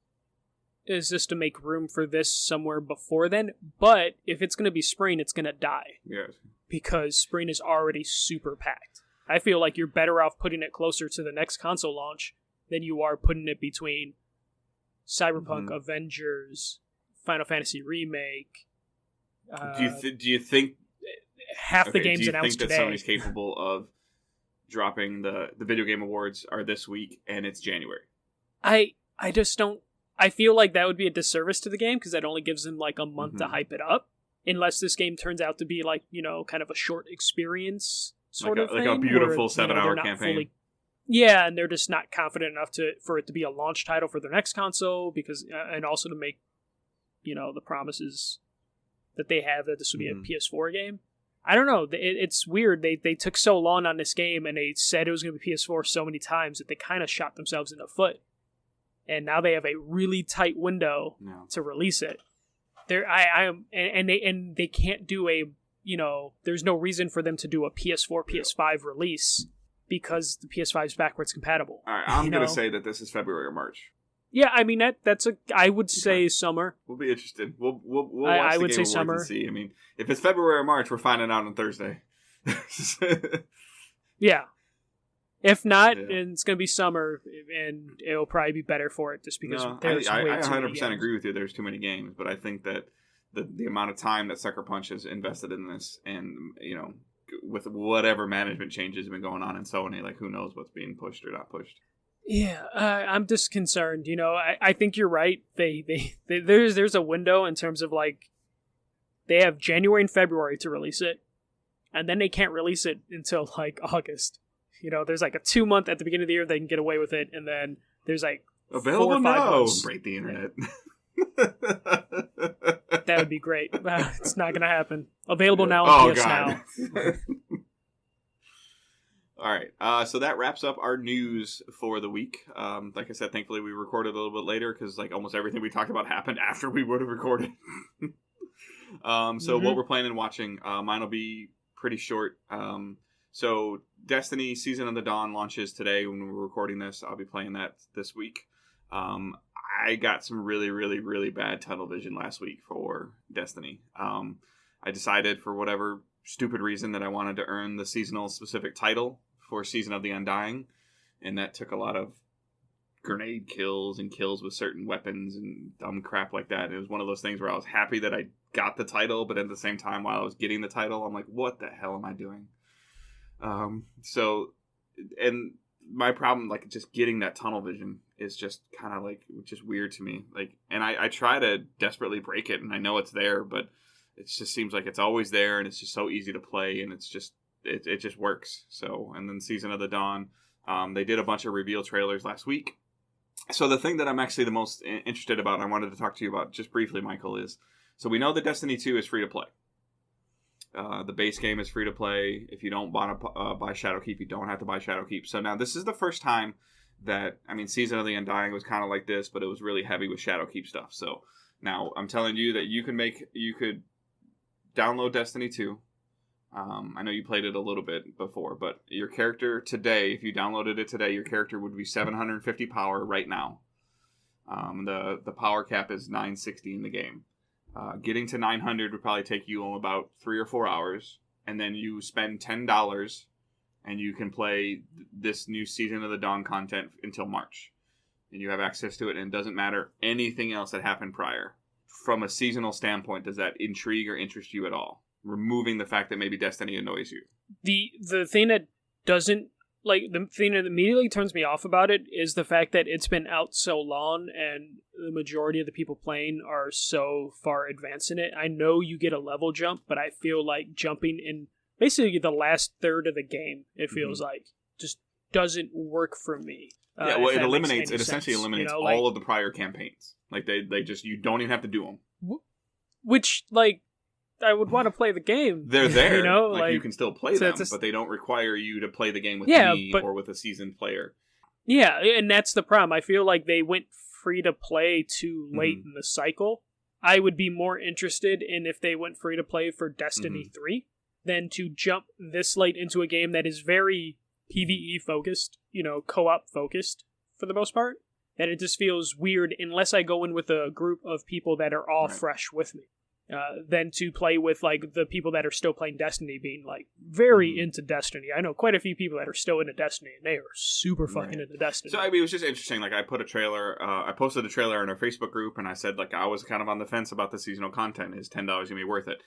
S2: Is just to make room for this somewhere before then. But if it's going to be spring, it's going to die.
S1: Yes.
S2: Because spring is already super packed. I feel like you're better off putting it closer to the next console launch than you are putting it between Cyberpunk, Avengers, Final Fantasy Remake.
S1: Do you think
S2: half the games announced today?
S1: Do you think that Sony's capable of dropping the Video Game Awards are this week and it's January?
S2: I just don't. I feel like that would be a disservice to the game because that only gives them like a month to hype it up. Unless this game turns out to be like, kind of a short experience sort of thing.
S1: Like a beautiful 7-hour campaign.
S2: Yeah, and they're just not confident enough for it to be a launch title for their next console because, and also to make, the promises that they have that this would be a PS4 game. I don't know. It's weird. They took so long on this game and they said it was going to be PS4 so many times that they kind of shot themselves in the foot. And now they have a really tight window to release it. They can't do a, there's no reason for them to do a PS4, PS5 release because the PS5 is backwards compatible.
S1: All right, I'm going to say that this is February or March.
S2: Yeah, I mean I would say summer.
S1: We'll be interested. We'll watch the Game Awards and see. I mean, if it's February or March, we're finding out on Thursday.
S2: Yeah. If not, it's going to be summer, and it'll probably be better for it just because there's way too many
S1: 100% agree with you. There's too many games, but I think that the amount of time that Sucker Punch has invested in this, and with whatever management changes have been going on in Sony, like who knows what's being pushed or not pushed.
S2: Yeah, I'm just concerned. I think you're right. There's a window in terms of like they have January and February to release it, and then they can't release it until like August. There's like a 2-month at the beginning of the year they can get away with it, and then there's like
S1: available
S2: 4 or 5 months.
S1: Break the internet.
S2: That would be great. It's not going to happen. Available now on PS Now.
S1: All right, so that wraps up our news for the week. Like I said, thankfully we recorded a little bit later because like almost everything we talked about happened after we would have recorded. So what we're planning on watching, mine will be pretty short. So Destiny Season of the Dawn launches today when we're recording this. I'll be playing that this week. I got some really, really, really bad tunnel vision last week for Destiny. I decided for whatever stupid reason that I wanted to earn the seasonal specific title for Season of the Undying. And that took a lot of grenade kills and kills with certain weapons and dumb crap like that. It was one of those things where I was happy that I got the title, but at the same time while I was getting the title, I'm like, what the hell am I doing? And my problem, like, just getting that tunnel vision is just kind of like just weird to me. Like, and I try to desperately break it, and I know it's there, but it just seems like it's always there, and it's just so easy to play, and it's just it just works. So, and then Season of the Dawn, they did a bunch of reveal trailers last week. So the thing that I'm actually the most interested about, and I wanted to talk to you about just briefly, Michael, is so we know that Destiny 2 is free to play. The base game is free to play. If you don't want to buy Shadowkeep, you don't have to buy Shadowkeep. So now this is the first time that, Season of the Undying was kind of like this, but it was really heavy with Shadowkeep stuff. So now I'm telling you that you could download Destiny 2. I know you played it a little bit before, but your character today, if you downloaded it today, your character would be 750 power right now. The power cap is 960 in the game. Getting to 900 would probably take you about 3 or 4 hours, and then you spend $10 and you can play this new Season of the Dawn content until March. and you have access to it, and it doesn't matter anything else that happened prior. From a seasonal standpoint, does that intrigue or interest you at all? Removing the fact that maybe Destiny annoys you.
S2: The thing that doesn't, like, the thing that immediately turns me off about it is the fact that it's been out so long and the majority of the people playing are so far advanced in it. I know you get a level jump, but I feel like jumping in basically the last third of the game, it feels like, just doesn't work for me.
S1: Yeah, well, it essentially eliminates all of the prior campaigns. Like, they just, you don't even have to do them.
S2: Which, like, I would want to play the game.
S1: They're there.
S2: You know,
S1: like you can still play them, but they don't require you to play the game with me or with a seasoned player.
S2: Yeah, and that's the problem. I feel like they went free to play too late in the cycle. I would be more interested in if they went free to play for Destiny 3 than to jump this late into a game that is very PvE focused, you know, co-op focused for the most part. And it just feels weird unless I go in with a group of people that are all fresh with me. Than to play with, like, the people that are still playing Destiny being, like, very into Destiny. I know quite a few people that are still into Destiny, and they are super fucking into Destiny.
S1: So, I mean, it was just interesting. Like, I put a trailer, I posted a trailer in our Facebook group, and I said, like, I was kind of on the fence about the seasonal content. Is $10 going to be worth it?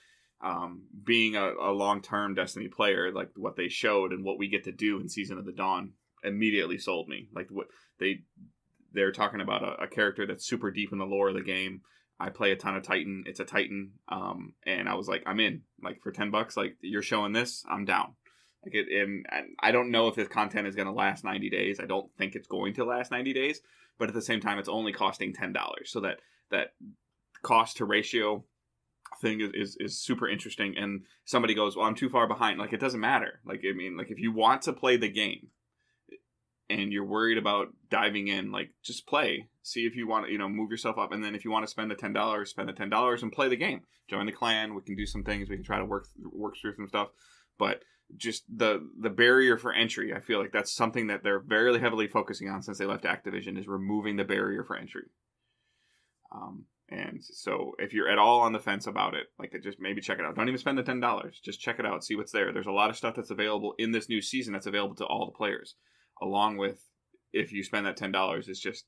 S1: Being a long-term Destiny player, like, what they showed and what we get to do in Season of the Dawn immediately sold me. Like, what they're talking about a character that's super deep in the lore of the game. I play a ton of Titan. It's a Titan. And I was like, I'm in. Like, for $10, like, you're showing this, I'm down. Like, and I don't know if this content is going to last 90 days. I don't think it's going to last 90 days. But at the same time, it's only costing $10. So that cost to ratio thing is super interesting. And somebody goes, well, I'm too far behind. Like, it doesn't matter. Like, I mean, like, if you want to play the game and you're worried about diving in, like, just play. See if you want to, you know, move yourself up. And then if you want to spend the $10, spend the $10 and play the game. Join the clan. We can do some things. We can try to work through some stuff. But just the barrier for entry, I feel like that's something that they're very heavily focusing on since they left Activision, is removing the barrier for entry. And so if you're at all on the fence about it, like, just maybe check it out. Don't even spend the $10. Just check it out. See what's there. There's a lot of stuff that's available in this new season that's available to all the players. Along with, if you spend that $10, it's just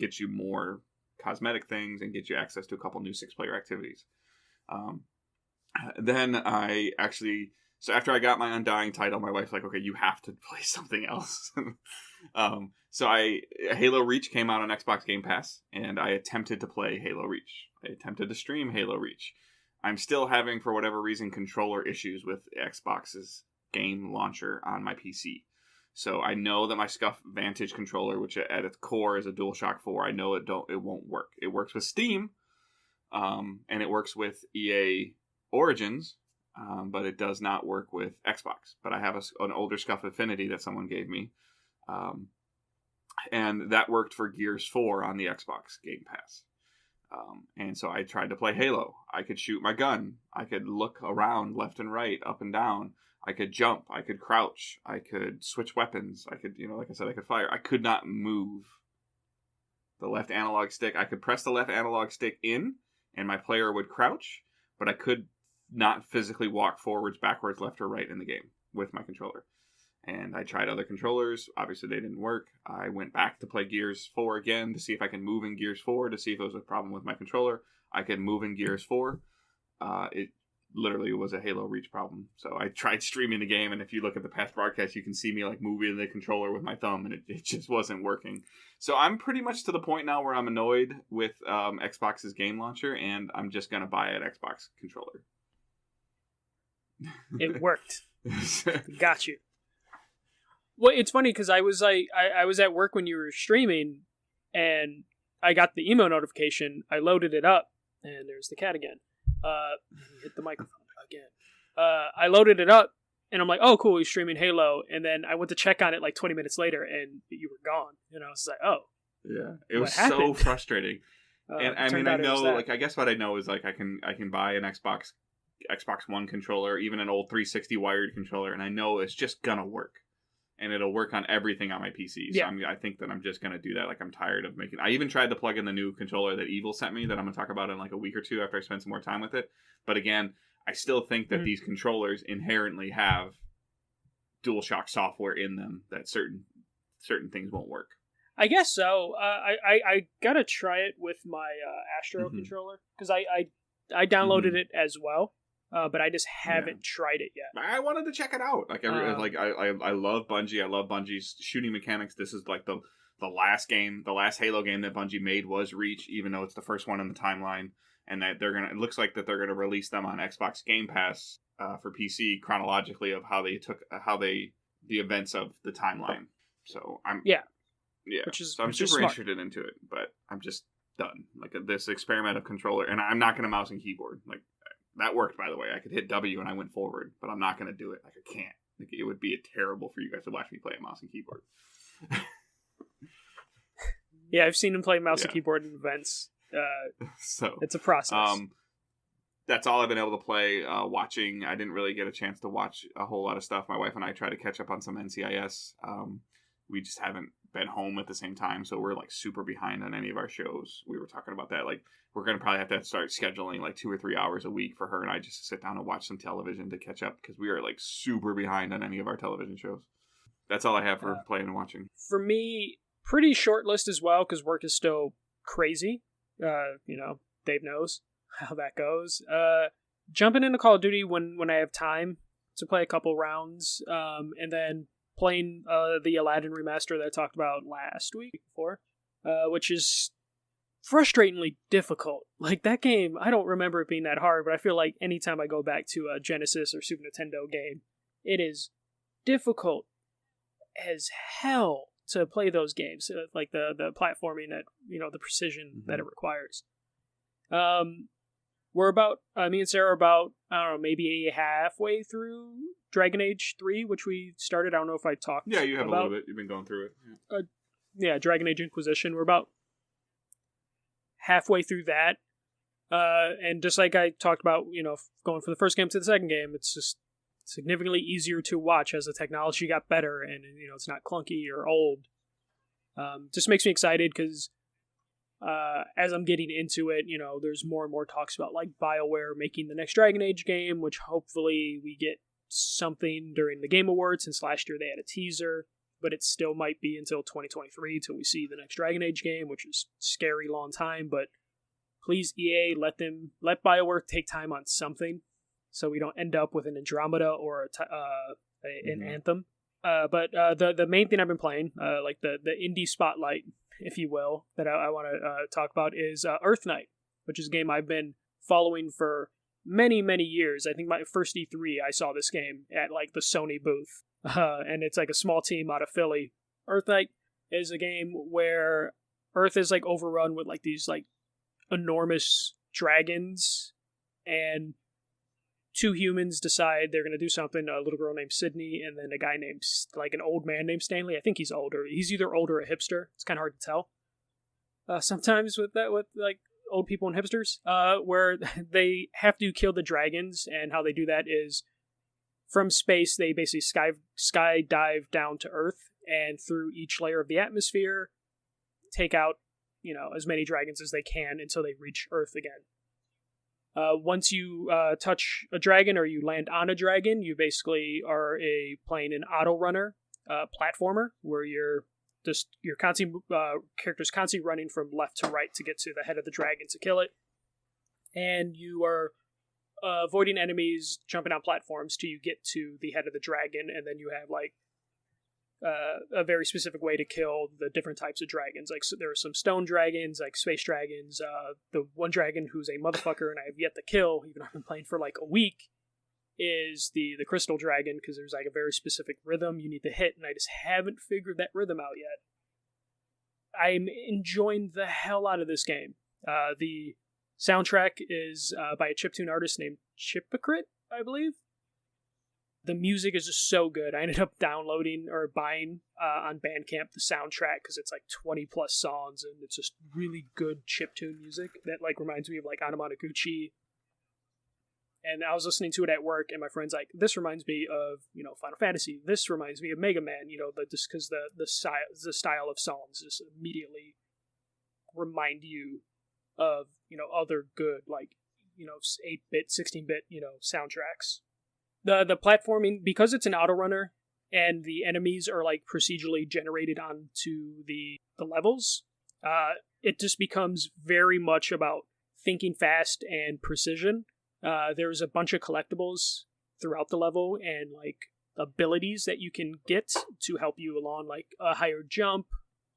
S1: gets you more cosmetic things and get you access to a couple new 6-player activities. Then so after I got my Undying title, my wife's like, okay, you have to play something else. So Halo Reach came out on Xbox Game Pass, and I attempted to play Halo Reach. I attempted to stream Halo Reach. I'm still having, for whatever reason, controller issues with Xbox's game launcher on my PC. So I know that my Scuf Vantage controller, which at its core is a DualShock 4, I know it won't work. It works with Steam, and it works with EA Origins, but it does not work with Xbox. But I have an older Scuf Affinity that someone gave me, and that worked for Gears 4 on the Xbox Game Pass. And so I tried to play Halo. I could shoot my gun. I could look around left and right, up and down. I could jump, I could crouch, I could switch weapons, I could, like I said, I could fire. I could not move the left analog stick. I could press the left analog stick in, and my player would crouch, but I could not physically walk forwards, backwards, left, or right in the game with my controller. And I tried other controllers. Obviously, they didn't work. I went back to play Gears 4 again to see if I can move in Gears 4, to see if it was a problem with my controller. I could move in Gears 4. It literally was a Halo Reach problem. So I tried streaming the game, and if you look at the past broadcast, you can see me, like, moving the controller with my thumb, and it just wasn't working. So I'm pretty much to the point now where I'm annoyed with Xbox's game launcher, and I'm just going to buy an Xbox controller.
S2: It worked. Got you. Well, it's funny because I was at work when you were streaming, and I got the email notification. I loaded it up, and there's the cat again. Hit the microphone again. I loaded it up, and I'm like, oh, cool, he's streaming Halo. And then I went to check on it like 20 minutes later, and you were gone. And I was like, oh.
S1: Yeah, it was so frustrating. And I mean, I know, like, I guess what I know is, like, I can buy an Xbox One controller, even an old 360 wired controller, and I know it's just gonna work. And it'll work on everything on my PC. So yeah. I think that I'm just going to do that. Like, I'm tired of making... I even tried to plug in the new controller that Evil sent me that I'm going to talk about in like a week or two after I spend some more time with it. But again, I still think that these controllers inherently have DualShock software in them that certain things won't work.
S2: I guess so. I gotta try it with my Astro
S1: Mhm.
S2: controller because I downloaded it as well, but I just haven't tried it yet.
S1: I wanted to check it out. Like I love Bungie. I love Bungie's shooting mechanics. This is like the last game, the last Halo game that Bungie made was Reach, even though it's the first one in the timeline. And that it looks like that they're gonna release them on Xbox Game Pass for PC chronologically of how they took the events of the timeline. So I'm so I'm super interested into it, but I'm just done. Like this experiment of controller, and I'm not gonna mouse and keyboard. Like that worked, by the way. I could hit W and I went forward, but I'm not gonna do it. Like I can't. Like it would be terrible for you guys to watch me play a mouse and keyboard.
S2: Yeah, I've seen him play mouse and keyboard in events. So it's a process.
S1: That's all I've been able to play. Watching, I didn't really get a chance to watch a whole lot of stuff. My wife and I tried to catch up on some NCIS. We just haven't been home at the same time, so we're like super behind on any of our shows. We were talking about that. Like we're gonna probably have to start scheduling like 2 or 3 hours a week for her and I just to sit down and watch some television to catch up because we are like super behind on any of our television shows. That's all I have for playing and watching.
S2: For me, pretty short list as well because work is still crazy. Dave knows how that goes. Jumping into Call of Duty when I have time to play a couple rounds, and then playing the Aladdin remaster that I talked about last week before, which is frustratingly difficult. Like that game, I don't remember it being that hard, but I feel like anytime I go back to a Genesis or Super Nintendo game, it is difficult as hell to play those games, like the platforming that the precision that it requires. We're about me and Sarah are about I don't know maybe halfway through Dragon Age 3, which we started. I don't know if I talked.
S1: Yeah, you have about, a little bit. You've been going through it.
S2: Yeah, Dragon Age Inquisition. We're about halfway through that, and just like I talked about, going from the first game to the second game, it's just significantly easier to watch as the technology got better and it's not clunky or old. Just makes me excited because as I'm getting into it, there's more and more talks about like BioWare making the next Dragon Age game, which hopefully we get something during the Game Awards, since last year they had a teaser, but it still might be until 2023 till we see the next Dragon Age game, which is a scary long time. But please, EA, let BioWare take time on something, so we don't end up with an Andromeda or an Anthem. But the main thing I've been playing, like the indie spotlight, if you will, that I want to talk about is EarthNight, which is a game I've been following for many, many years. I think my first E3, I saw this game at like the Sony booth, and it's like a small team out of Philly. EarthNight is a game where Earth is like overrun with like these like enormous dragons, and two humans decide they're going to do something. A little girl named Sydney, and then a guy named, like an old man named Stanley. I think he's older. He's either older or a hipster. It's kind of hard to tell. Sometimes with like old people and hipsters, where they have to kill the dragons, and how they do that is from space. They basically sky dive down to Earth, and through each layer of the atmosphere, take out as many dragons as they can until they reach Earth again. Once you touch a dragon or you land on a dragon, you basically are playing an auto runner platformer where your character's constantly running from left to right to get to the head of the dragon to kill it, and you are avoiding enemies, jumping on platforms till you get to the head of the dragon, and then you have like a very specific way to kill the different types of dragons. Like, so there are some stone dragons, like space dragons. The one dragon who's a motherfucker and I have yet to kill, even though I've been playing for like a week, is the crystal dragon, because there's like a very specific rhythm you need to hit, and I just haven't figured that rhythm out yet. I'm enjoying the hell out of this game. The soundtrack is by a chiptune artist named Chipacrit, I believe. The music is just so good. I ended up downloading or buying on Bandcamp the soundtrack because it's like 20 plus songs, and it's just really good chiptune music that like reminds me of like Anamanaguchi. And I was listening to it at work, and my friend's like, "This reminds me of Final Fantasy. This reminds me of Mega Man." Just because the style of songs just immediately remind you of other good 8-bit, 16-bit soundtracks. The platforming, because it's an auto runner and the enemies are like procedurally generated onto the levels, it just becomes very much about thinking fast and precision. There's a bunch of collectibles throughout the level and like abilities that you can get to help you along, like a higher jump,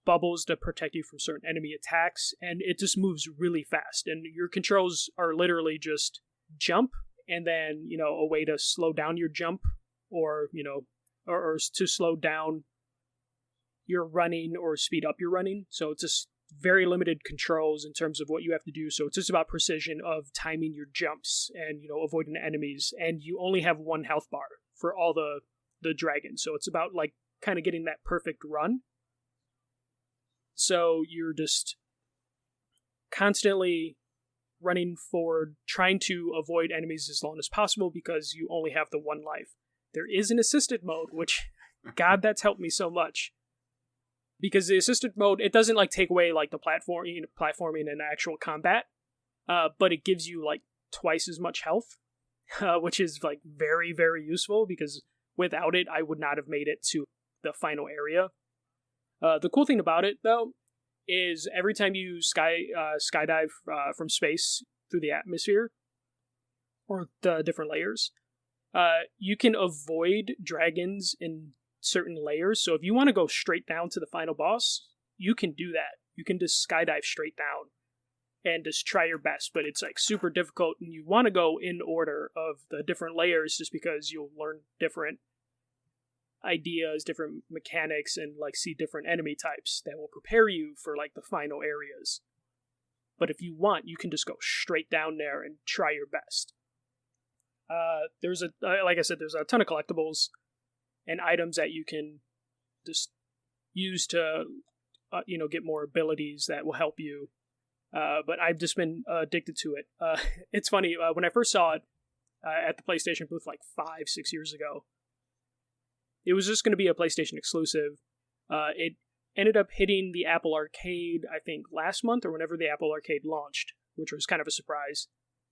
S2: bubbles to protect you from certain enemy attacks, and it just moves really fast. And your controls are literally just jump and then, you know, a way to slow down your jump, or, you know, or to slow down your running or speed up your running. So it's just very limited controls in terms of what you have to do. So it's just about precision of timing your jumps and, you know, avoiding enemies. And you only have one health bar for all the dragons. So it's about like kind of getting that perfect run. So you're just constantly running forward, trying to avoid enemies as long as possible because you only have the one life. There is an assisted mode, which, God, that's helped me so much. Because the assisted mode, it doesn't like take away like the platforming and actual combat, but it gives you like twice as much health, which is like very, very useful, because without it, I would not have made it to the final area. The cool thing about it, though, is every time you skydive from space through the atmosphere, or the different layers, you can avoid dragons in certain layers. So if you want to go straight down to the final boss, you can do that. You can just skydive straight down and just try your best, but it's like super difficult, and you want to go in order of the different layers just because you'll learn different ideas, different mechanics, and like see different enemy types that will prepare you for like the final areas. But if you want, you can just go straight down there and try your best. Like I said, there's a ton of collectibles and items that you can just use to, get more abilities that will help you. But I've just been addicted to it. It's funny, when I first saw it at the PlayStation booth like 5-6 years ago, it was just going to be a PlayStation exclusive. It ended up hitting the Apple Arcade, I think, last month or whenever the Apple Arcade launched, which was kind of a surprise.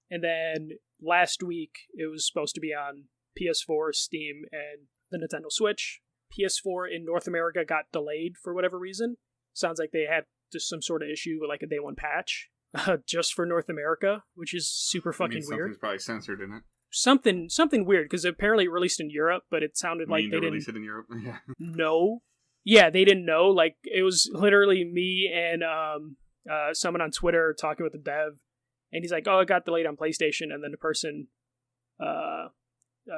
S2: And then last week, it was supposed to be on PS4, Steam, and the Nintendo Switch. PS4 in North America got delayed for whatever reason. Sounds like they had just some sort of issue with like a day one patch just for North America, which is super fucking weird.
S1: Something's probably censored in it.
S2: Something weird, because apparently it released in Europe, but it sounded like they didn't
S1: release it in Europe. Yeah.
S2: No. Yeah, they didn't know. Like, it was literally me and someone on Twitter talking with the dev, and he's like, "Oh, it got delayed on PlayStation," and then the person,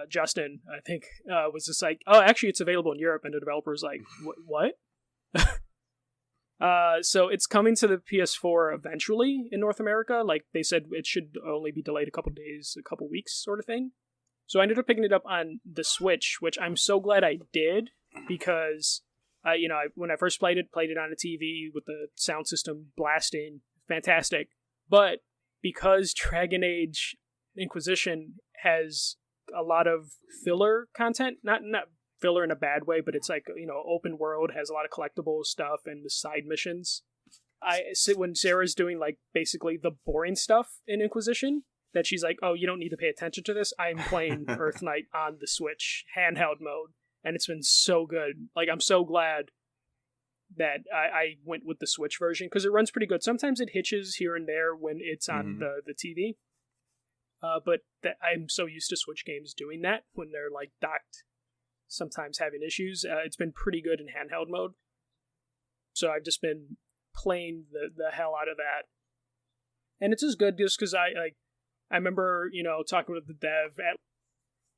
S2: Justin, I think, was just like, "Oh, actually, it's available in Europe," and the developer's like, "What?" So it's coming to the PS4 eventually in North America. Like, they said it should only be delayed a couple days, a couple weeks sort of thing. So I ended up picking it up on the Switch, which I'm so glad I did, because, when I first played it on a TV with the sound system blasting, fantastic. But because Dragon Age Inquisition has a lot of filler content, not filler in a bad way, but it's like, open world, has a lot of collectible stuff and the side missions. When Sarah's doing like basically the boring stuff in Inquisition, that she's like, "Oh, you don't need to pay attention to this," I'm playing EarthNight on the Switch handheld mode, and it's been so good. Like, I'm so glad that I went with the Switch version, because it runs pretty good. Sometimes it hitches here and there when it's on the TV, but I'm so used to Switch games doing that when they're like docked, sometimes having issues. It's been pretty good in handheld mode, so I've just been playing the hell out of that, and it's just good just because I remember talking with the dev at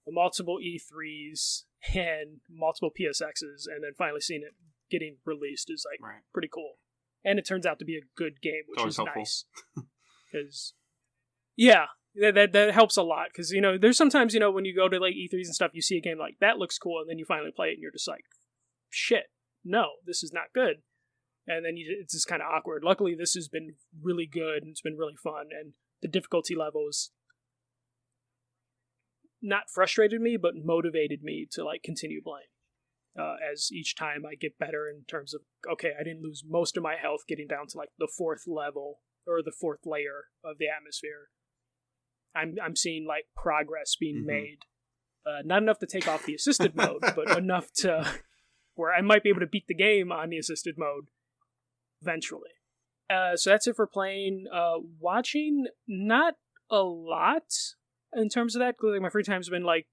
S2: multiple E3s and multiple PSXs, and then finally seeing it getting released is like pretty cool, and it turns out to be a good game, which is helpful. Nice. Because that helps a lot, because there's sometimes when you go to like E3s and stuff, you see a game like that looks cool, and then you finally play it and you're just like, shit, no, this is not good, and then it's just kind of awkward. Luckily, this has been really good, and it's been really fun, and the difficulty levels not frustrated me, but motivated me to like continue playing. As each time I get better in terms of, okay, I didn't lose most of my health getting down to like the 4th level or the 4th layer of the atmosphere. I'm seeing like progress being made Not enough to take off the assisted mode, but enough to where I might be able to beat the game on the assisted mode eventually. So that's it for playing. Watching, not a lot in terms of that. Like, my free time's been like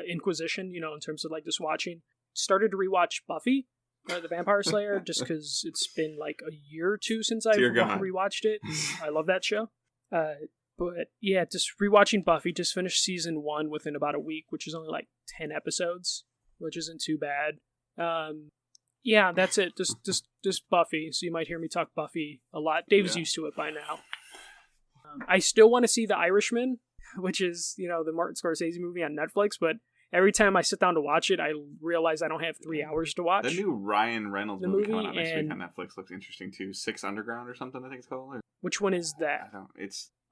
S2: Inquisition, in terms of like just watching. Started to rewatch Buffy, the Vampire Slayer, just because it's been like a year or two since I rewatched it. I love that show. But yeah, just rewatching Buffy. Just finished season 1 within about a week, which is only like 10 episodes, which isn't too bad. Yeah, that's it. Just Buffy. So you might hear me talk Buffy a lot. Dave's used to it by now. I still want to see The Irishman, which is, the Martin Scorsese movie on Netflix, but every time I sit down to watch it, I realize I don't have 3 hours to watch.
S1: The new Ryan Reynolds movie coming out next week on Netflix looks interesting too. Six Underground or something, I think it's called.
S2: Which one is that?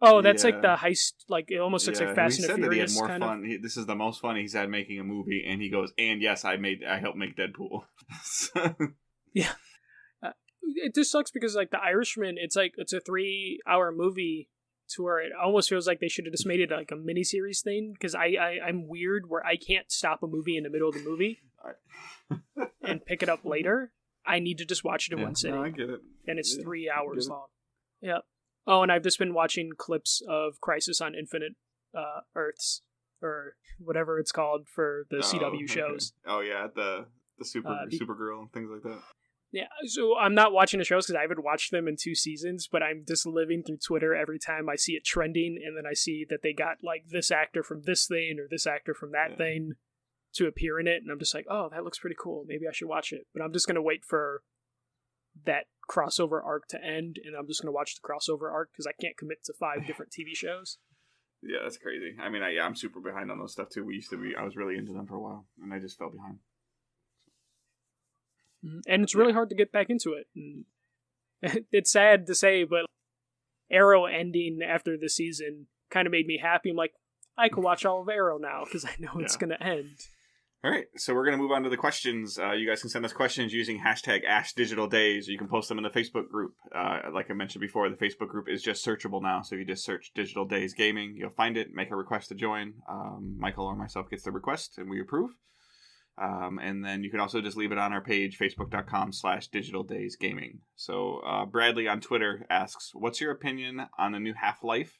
S1: That's
S2: like the heist, like it almost looks like Fast and Furious.
S1: He had more fun. This is the most fun he's had making a movie, and he goes, "And yes, I helped make Deadpool."
S2: Yeah, it just sucks because like The Irishman, it's a 3-hour movie to where it almost feels like they should have just made it like a miniseries thing. Because I'm weird where I can't stop a movie in the middle of the movie and pick it up later. I need to just watch it in one sitting.
S1: No, I get it.
S2: And it's 3 hours long. Yeah. Oh, and I've just been watching clips of Crisis on Infinite Earths, or whatever it's called for the CW shows.
S1: Oh yeah, the Supergirl and things like that.
S2: Yeah, so I'm not watching the shows because I haven't watched them in 2 seasons, but I'm just living through Twitter every time I see it trending, and then I see that they got like this actor from this thing or this actor from that thing to appear in it, and I'm just like, oh, that looks pretty cool. Maybe I should watch it. But I'm just going to wait for that crossover arc to end, and I'm just going to watch the crossover arc because I can't commit to 5 different TV shows.
S1: Yeah, that's crazy. I mean, I'm super behind on those stuff too. I was really into them for a while, and I just fell behind.
S2: And it's really hard to get back into it. And it's sad to say, but Arrow ending after the season kind of made me happy. I'm like, I can watch all of Arrow now because I know it's going to end.
S1: All right, so we're going to move on to the questions. You guys can send us questions using hashtag AskDigitalDays, or you can post them in the Facebook group. Like I mentioned before, the Facebook group is just searchable now, so if you just search Digital Days Gaming, you'll find it, make a request to join. Michael or myself gets the request, and we approve. And then you can also just leave it on our page, facebook.com/digitaldaysgaming. So Bradley on Twitter asks, what's your opinion on the new Half-Life?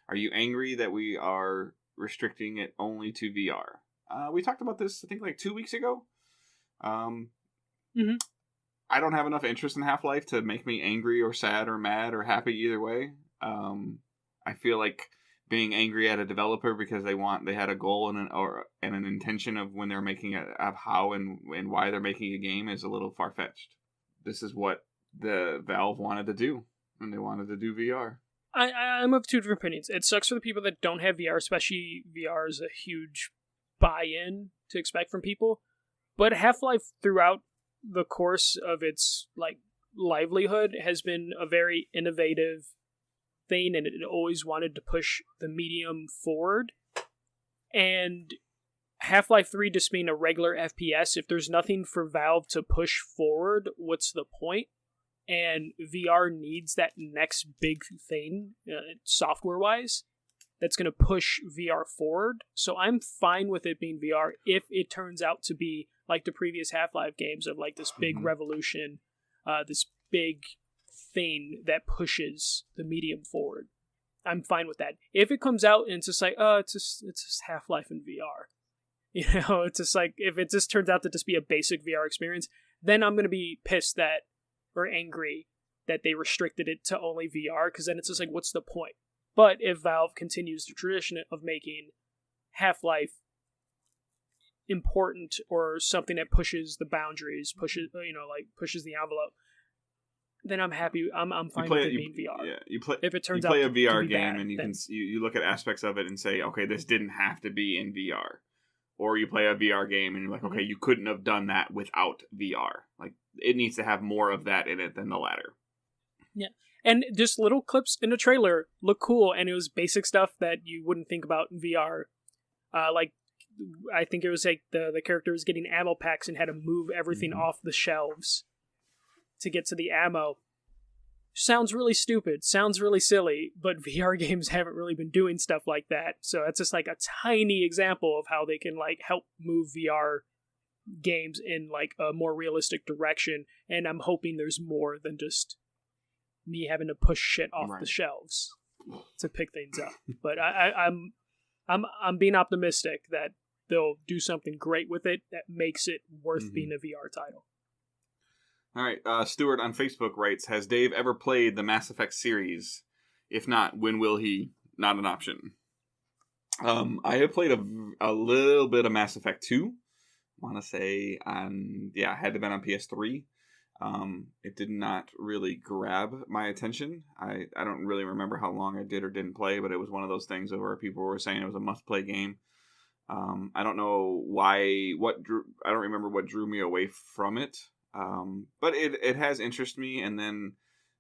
S1: Are you angry that we are restricting it only to VR? We talked about this, I think, like 2 weeks ago. I don't have enough interest in Half-Life to make me angry or sad or mad or happy either way. I feel like being angry at a developer because they had a goal and an intention of when they're making it, of how and why they're making a game is a little far-fetched. This is what the Valve wanted to do, and they wanted to do VR.
S2: I'm of 2 different opinions. It sucks for the people that don't have VR, especially VR is a huge buy-in to expect from people. But Half-Life throughout the course of its like livelihood has been a very innovative thing, and it always wanted to push the medium forward. And Half-Life 3 just being a regular FPS, if there's nothing for Valve to push forward, what's the point? And VR needs that next big thing, software-wise, that's going to push VR forward. So I'm fine with it being VR if it turns out to be like the previous Half-Life games of like this big revolution, this big thing that pushes the medium forward. I'm fine with that. If it comes out and it's just like, it's just Half-Life in VR. It's just like, if it just turns out to just be a basic VR experience, then I'm going to be pissed or angry that they restricted it to only VR, because then it's just like, what's the point? But if Valve continues the tradition of making Half-Life important or something that pushes the boundaries, pushes the envelope, then I'm happy. I'm fine with it being VR.
S1: Yeah,
S2: if it turns
S1: you play
S2: out
S1: a VR
S2: to be
S1: game
S2: bad,
S1: and you look at aspects of it and say, okay, this didn't have to be in VR. Or you play a VR game and you're like, okay, you couldn't have done that without VR. Like, it needs to have more of that in it than the latter.
S2: Yeah. And just little clips in the trailer look cool, and it was basic stuff that you wouldn't think about in VR. Like, I think it was like the character was getting ammo packs and had to move everything off the shelves to get to the ammo. sounds really stupid, sounds really silly, but VR games haven't really been doing stuff like that. So that's just like a tiny example of how they can like help move VR games in like a more realistic direction. And I'm hoping there's more than just me having to push shit off the shelves to pick things up. But I'm being optimistic that they'll do something great with it that makes it worth being a VR title.
S1: All right, Stuart on Facebook writes, has Dave ever played the Mass Effect series? If not, when will he? Not an option. I have played a little bit of Mass Effect 2. I want to say it had to have been on PS3. It did not really grab my attention. I don't really remember how long I did or didn't play, but it was one of those things where people were saying it was a must-play game. I don't know why. I don't remember what drew me away from it. But it has interested me. And then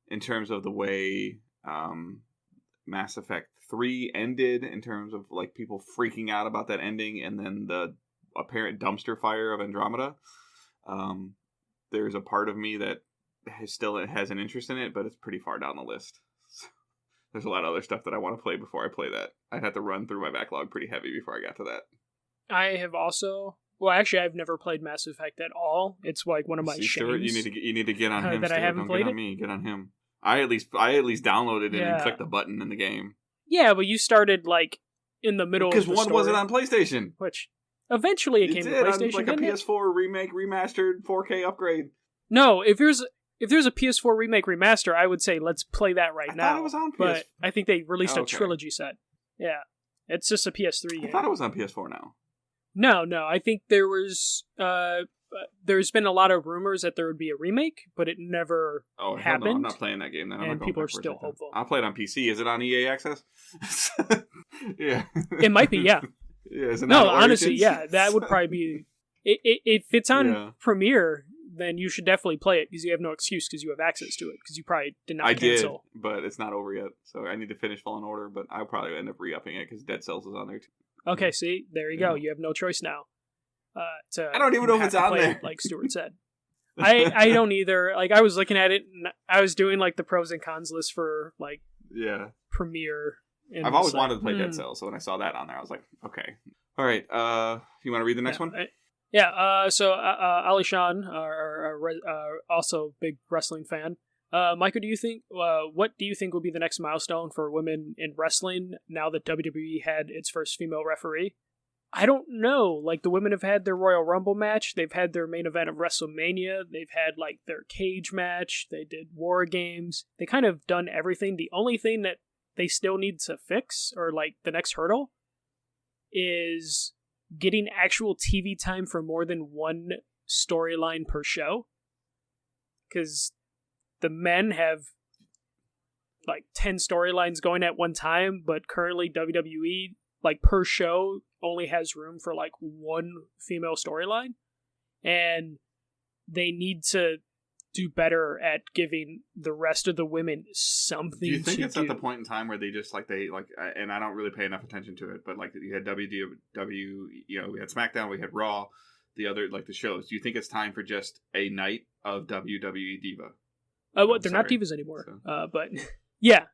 S1: in terms of the way Mass Effect 3 ended, in terms of like people freaking out about that ending, and then the apparent dumpster fire of Andromeda, there's a part of me that still has an interest in it, but it's pretty far down the list. There's a lot of other stuff that I want to play before I play that. I'd have to run through my backlog pretty heavy before I got to that.
S2: I have also... Well, actually, I've never played Mass Effect at all. It's like one of my shames.
S1: Stuart, you need to get on him.
S2: That
S1: Stuart.
S2: I haven't
S1: Don't
S2: played
S1: get on me. Get on him. I at least downloaded it and clicked the button in the game.
S2: Yeah, but you started like in the middle of the story.
S1: Because one wasn't on PlayStation.
S2: Which eventually it came to PlayStation.
S1: Like a PS4 remake, remastered, 4K upgrade.
S2: No, if there's a PS4 remake remaster, I would say let's play that right now.
S1: I thought it was on PS4.
S2: But I think they released a trilogy set. Yeah, it's just a PS3 game.
S1: I thought it was on PS4 now.
S2: No. I think there's been a lot of rumors that there would be a remake, but it never happened.
S1: No, I'm not playing that game then.
S2: And people are still hopeful.
S1: I'll play it on PC. Is it on EA Access? Yeah.
S2: It might be, yeah.
S1: Yeah, is it
S2: no,
S1: not
S2: honestly,
S1: Origins?
S2: yeah. That would probably be... If it's on Premiere, then you should definitely play it, because you have no excuse because you have access to it, because you probably did not cancel.
S1: I did, but it's not over yet, so I need to finish Fallen Order, but I'll probably end up re-upping it because Dead Cells is on there too.
S2: Okay, see? There you go. You have no choice now.
S1: I don't even know if it's on there.
S2: Like Stuart said. I don't either. Like, I was looking at it, and I was doing, like, the pros and cons list for, like, Premiere.
S1: I've always wanted to play Dead Cells, so when I saw that on there, I was like, okay. All right, you want to read the next one?
S2: So Ali Shan, also big wrestling fan. Micah, what do you think will be the next milestone for women in wrestling now that WWE had its first female referee? I don't know. Like, the women have had their Royal Rumble match. They've had their main event of WrestleMania. They've had, like, their cage match. They did War Games. They kind of done everything. The only thing that they still need to fix, or, like, the next hurdle, is getting actual TV time for more than one storyline per show. Because the men have like 10 storylines going at one time, but currently WWE, like, per show only has room for like one female storyline, and they need to do better at giving the rest of the women something to do.
S1: Do you think it's at the point in time where they just and I don't really pay enough attention to it, but like you had we had SmackDown, we had Raw, the other, like, the shows. Do you think it's time for just a night of WWE Diva?
S2: They're not divas anymore. So. But yeah,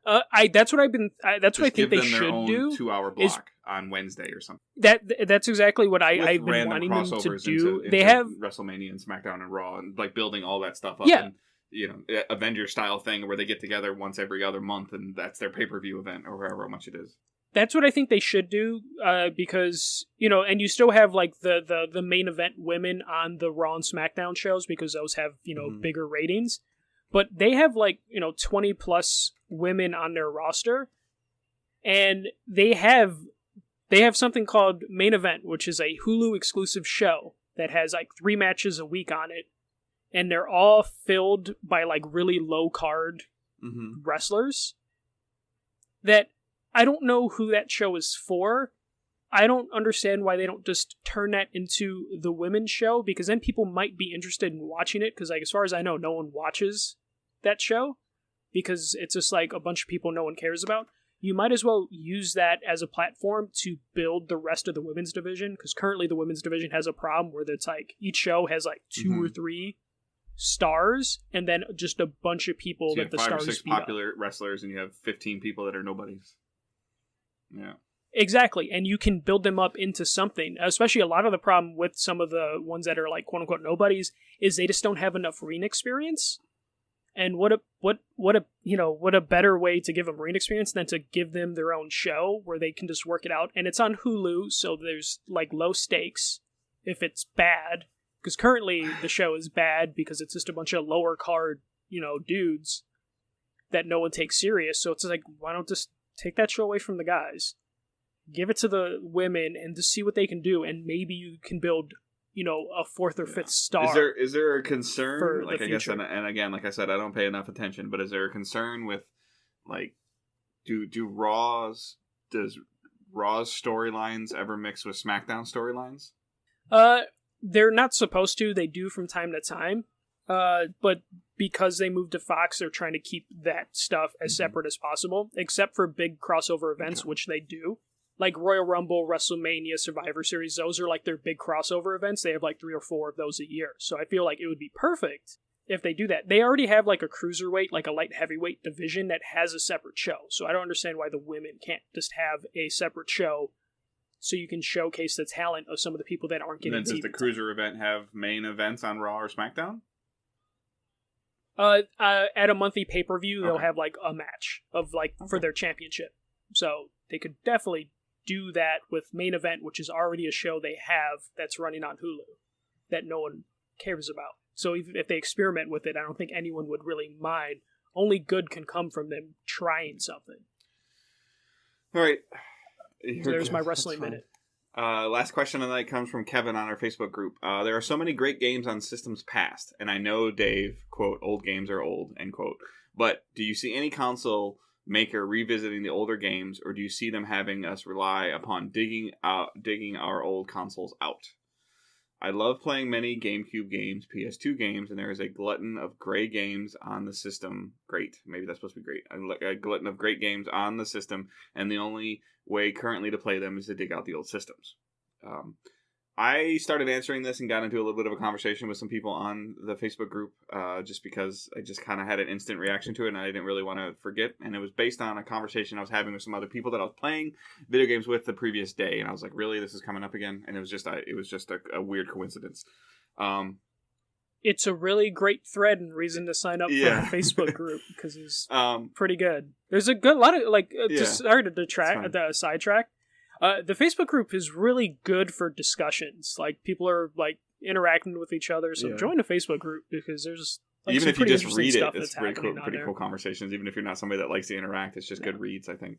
S2: that's what I've been. That's what I think they should do.
S1: 2-hour block on Wednesday or something.
S2: That's exactly what I've been wanting them to do.
S1: Into
S2: they have
S1: WrestleMania and SmackDown and Raw, and like building all that stuff up.
S2: Yeah.
S1: And, Avengers style thing where they get together once every other month, and that's their pay-per-view event or however much it is.
S2: That's what I think they should do, because, and you still have, like, the main event women on the Raw and SmackDown shows, because those have, bigger ratings. But they have, like, 20 plus women on their roster, and they have something called Main Event, which is a Hulu exclusive show that has, like, 3 matches a week on it, and they're all filled by, like, really low card wrestlers that I don't know who that show is for. I don't understand why they don't just turn that into the women's show, because then people might be interested in watching it, because, like, as far as I know, no one watches that show, because it's just, like, a bunch of people no one cares about. You might as well use that as a platform to build the rest of the women's division, because currently the women's division has a problem where it's, like, each show has, like, 2 or 3 stars and then just a bunch of people
S1: So you
S2: that
S1: have
S2: the
S1: 5 or
S2: stars
S1: 6
S2: beat up.
S1: popular wrestlers, and you have 15 people that are nobodies. Yeah.
S2: Exactly, and you can build them up into something. Especially a lot of the problem with some of the ones that are like quote unquote nobodies is they just don't have enough ring experience. And what a better way to give them ring experience than to give them their own show where they can just work it out. And it's on Hulu, so there's like low stakes if it's bad. Because currently the show is bad because it's just a bunch of lower card, dudes that no one takes serious. So it's like, why don't just take that show away from the guys? Give it to the women and just see what they can do, and maybe you can build, a 4th or 5th star.
S1: Is there a concern?
S2: Like,
S1: I guess, and again, like I said, I don't pay enough attention. But is there a concern with, like, does Raw's storylines ever mix with SmackDown storylines?
S2: They're not supposed to. They do from time to time. But because they moved to Fox, they're trying to keep that stuff as separate as possible, except for big crossover events, which they do. Like Royal Rumble, WrestleMania, Survivor Series, those are like their big crossover events. They have like 3 or 4 of those a year. So I feel like it would be perfect if they do that. They already have like a cruiserweight, like a light heavyweight division that has a separate show. So I don't understand why the women can't just have a separate show so you can showcase the talent of some of the people that aren't getting.
S1: And then does the cruiser event have main events on Raw or SmackDown?
S2: At a monthly pay-per-view, they'll have like a match of like for their championship. So they could definitely do that with main event, which is already a show they have that's running on Hulu that no one cares about. So if they experiment with it, I don't think anyone would really mind. Only good can come from them trying something.
S1: All right.
S2: So there's my wrestling minute.
S1: Last question of the night comes from Kevin on our Facebook group. There are so many great games on systems past, and I know Dave, quote, old games are old, end quote. But do you see any console maker revisiting the older games, or do you see them having us rely upon digging our old consoles out? I love playing many GameCube games, PS2 games, and there is a glutton of great games on the system. Great. Maybe that's supposed to be great. A glutton of great games on the system, and the only way currently to play them is to dig out the old systems. I started answering this and got into a little bit of a conversation with some people on the Facebook group just because I just kind of had an instant reaction to it and I didn't really want to forget. And it was based on a conversation I was having with some other people that I was playing video games with the previous day. And I was like, really? This is coming up again? And it was just a weird coincidence.
S2: It's a really great thread and reason to sign up for the Facebook group because it's pretty good. There's a lot of, sorry to sidetrack. The Facebook group is really good for discussions. Like, people are, like, interacting with each other, so join the Facebook group because there's, like,
S1: even if you just read it,
S2: it's
S1: pretty cool conversations. Even if you're not somebody that likes to interact, it's just good reads, I think.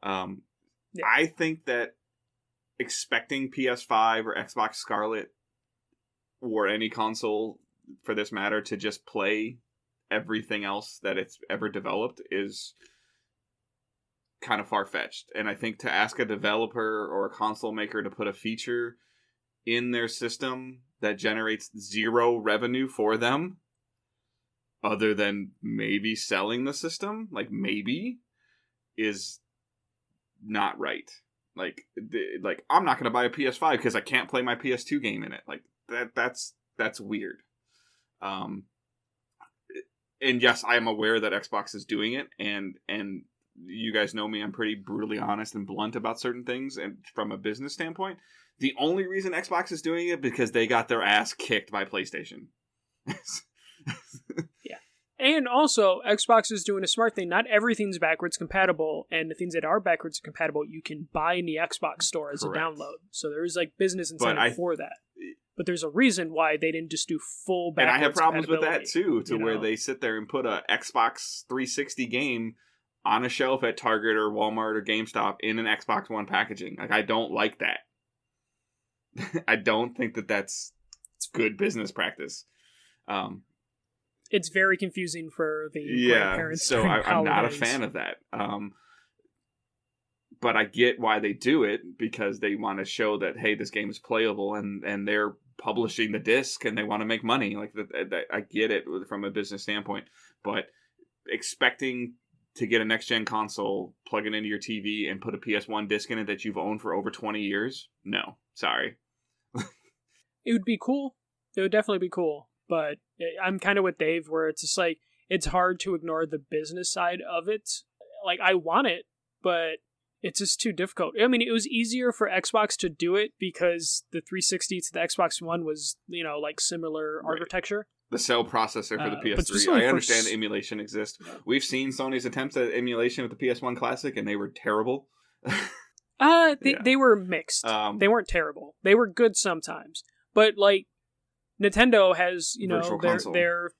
S1: I think that expecting PS5 or Xbox Scarlet or any console, for this matter, to just play everything else that it's ever developed is kind of far-fetched. And I think to ask a developer or a console maker to put a feature in their system that generates zero revenue for them other than maybe selling the system, is not right. Like I'm not going to buy a PS5 because I can't play my PS2 game in it. Like that's weird. And yes, I am aware that Xbox is doing it, and you guys know me, I'm pretty brutally honest and blunt about certain things, and from a business standpoint, the only reason Xbox is doing it because they got their ass kicked by PlayStation.
S2: Yeah. And also, Xbox is doing a smart thing. Not everything's backwards compatible, and the things that are backwards compatible, you can buy in the Xbox store as
S1: Correct.
S2: a download. So there is, like, business incentive for that. But there's a reason why they didn't just do full backwards
S1: And I have problems with that, too, where
S2: know?
S1: they sit there and put a Xbox 360 game on a shelf at Target or Walmart or GameStop in an Xbox One packaging. Like, I don't like that. I don't think that that's good business practice.
S2: It's very confusing for the grandparents.
S1: So I'm not a fan of that. But I get why they do it, because they want to show that, hey, this game is playable, and they're publishing the disc and they want to make money. Like, I get it from a business standpoint, but expecting to get a next-gen console, plug it into your TV, and put a PS1 disc in it that you've owned for over 20 years? No. Sorry.
S2: It would be cool. It would definitely be cool. But I'm kind of with Dave, where it's just like, it's hard to ignore the business side of it. Like, I want it, but it's just too difficult. I mean, it was easier for Xbox to do it because the 360 to the Xbox One was, like similar architecture.
S1: The cell processor for the PS3. I understand emulation exists. Yeah. We've seen Sony's attempts at emulation with the PS1 Classic, and they were terrible.
S2: They were mixed. They weren't terrible. They were good sometimes. But, like, Nintendo has, their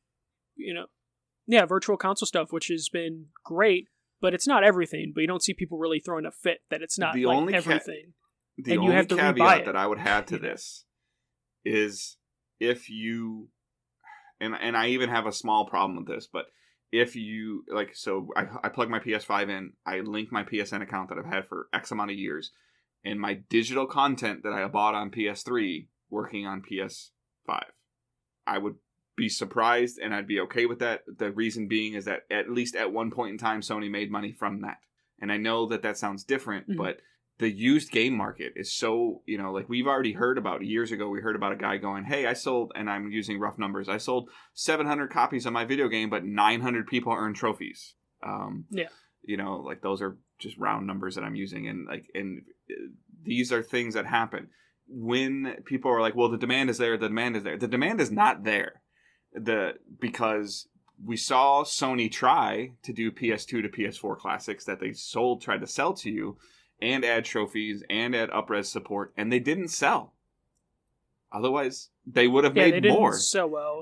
S2: virtual console stuff, which has been great, but it's not everything. But you don't see people really throwing a fit that it's not everything.
S1: The only caveat that I would have to this is if you, and I even have a small problem with this, but if you, I plug my PS5 in, I link my PSN account that I've had for X amount of years, and my digital content that I bought on PS3 working on PS5. I would be surprised, and I'd be okay with that. The reason being is that at least at one point in time, Sony made money from that. And I know that sounds different, but the used game market is so, we've already heard about, years ago, we heard about a guy going, hey, I sold, and I'm using rough numbers, I sold 700 copies of my video game, but 900 people earned trophies. Those are just round numbers that I'm using. And these are things that happen. When people are like, well, the demand is there, the demand is there. The demand is not there. Because we saw Sony try to do PS2 to PS4 classics that they tried to sell to you and add trophies and add up-res support, and they didn't sell. Otherwise, they would have made
S2: they didn't
S1: more.
S2: So well.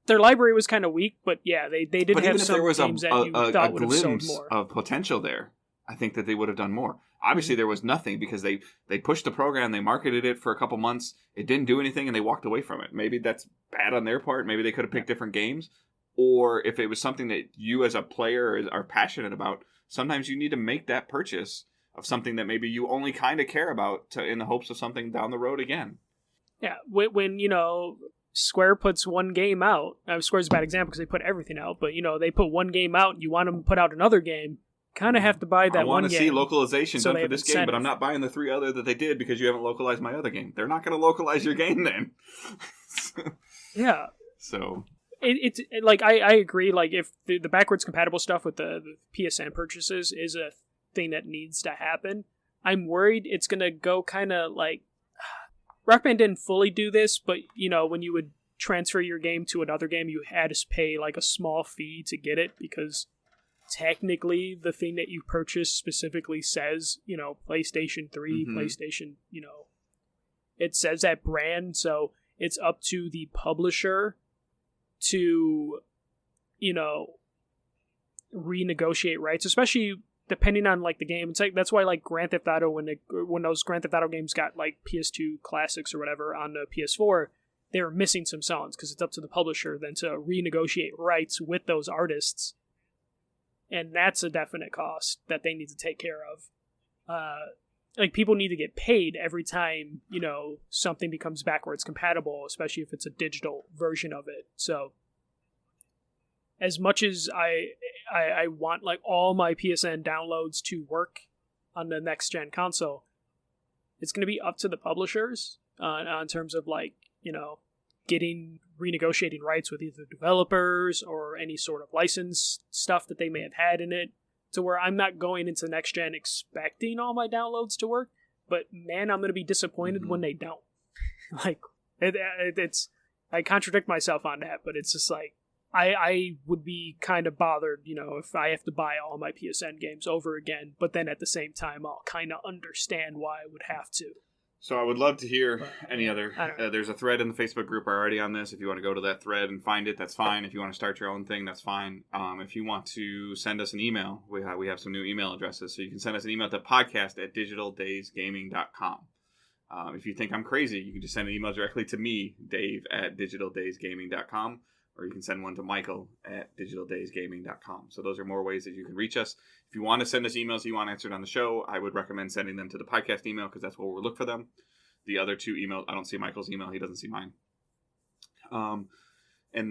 S2: Their library was kind of weak, but they did have some games that you thought would have sold more.
S1: Of potential there, I think that they would have done more. Obviously, there was nothing because they pushed the program, they marketed it for a couple months, it didn't do anything, and they walked away from it. Maybe that's bad on their part. Maybe they could have picked different games. Or if it was something that you as a player are passionate about, sometimes you need to make that purchase of something that maybe you only kind of care about in the hopes of something down the road again.
S2: Yeah, when Square puts one game out, Square's a bad example because they put everything out, but they put one game out and you want them to put out another game, kind of have to buy that one game.
S1: I want to see localization done for this game, but I'm not buying the 3 other that they did because you haven't localized my other game. They're not going to localize your game then.
S2: Yeah.
S1: So
S2: it's like I agree. Like if the backwards compatible stuff with the PSN purchases is a thing that needs to happen, I'm worried it's going to go kind of like Rock Band didn't fully do this, but when you would transfer your game to another game, you had to pay like a small fee to get it because technically the thing that you purchase specifically says, PlayStation 3, PlayStation, it says that brand, so it's up to the publisher to, renegotiate rights, especially depending on like the game. It's like that's why like Grand Theft Auto when those Grand Theft Auto games got like PS2 classics or whatever on the PS4, they were missing some songs because it's up to the publisher then to renegotiate rights with those artists. And that's a definite cost that they need to take care of. Like, people need to get paid every time, something becomes backwards compatible, especially if it's a digital version of it. So, as much as I want, like, all my PSN downloads to work on the next-gen console, it's going to be up to the publishers on terms of, like, renegotiating rights with either developers or any sort of license stuff that they may have had in it, to where I'm not going into next gen expecting all my downloads to work, but man, I'm going to be disappointed when they don't. Like, it's I contradict myself on that, but it's just like I would be kind of bothered, if I have to buy all my PSN games over again, but then at the same time I'll kind of understand why I would have to.
S1: So I would love to hear any other. There's a thread in the Facebook group already on this. If you want to go to that thread and find it, that's fine. If you want to start your own thing, that's fine. If you want to send us an email, we have some new email addresses. So you can send us an email to podcast@digitaldaysgaming.com. If you think I'm crazy, you can just send an email directly to me, Dave@digitaldaysgaming.com. Or you can send one to Michael@digitaldaysgaming.com. So those are more ways that you can reach us. If you want to send us emails you want answered on the show, I would recommend sending them to the podcast email because that's where we'll look for them. The other 2 emails, I don't see Michael's email. He doesn't see mine. And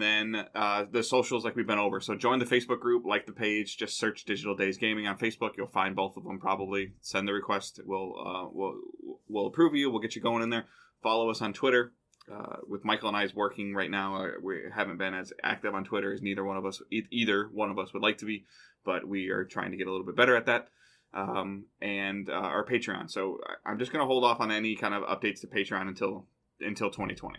S1: then the socials like we've been over. So join the Facebook group, like the page, just search Digital Days Gaming on Facebook. You'll find both of them probably. Send the request. We'll approve you. We'll get you going in there. Follow us on Twitter. with Michael and I's working right now, we haven't been as active on Twitter as either one of us would like to be, but we are trying to get a little bit better at that. And our Patreon. So I'm just going to hold off on any kind of updates to Patreon until 2020.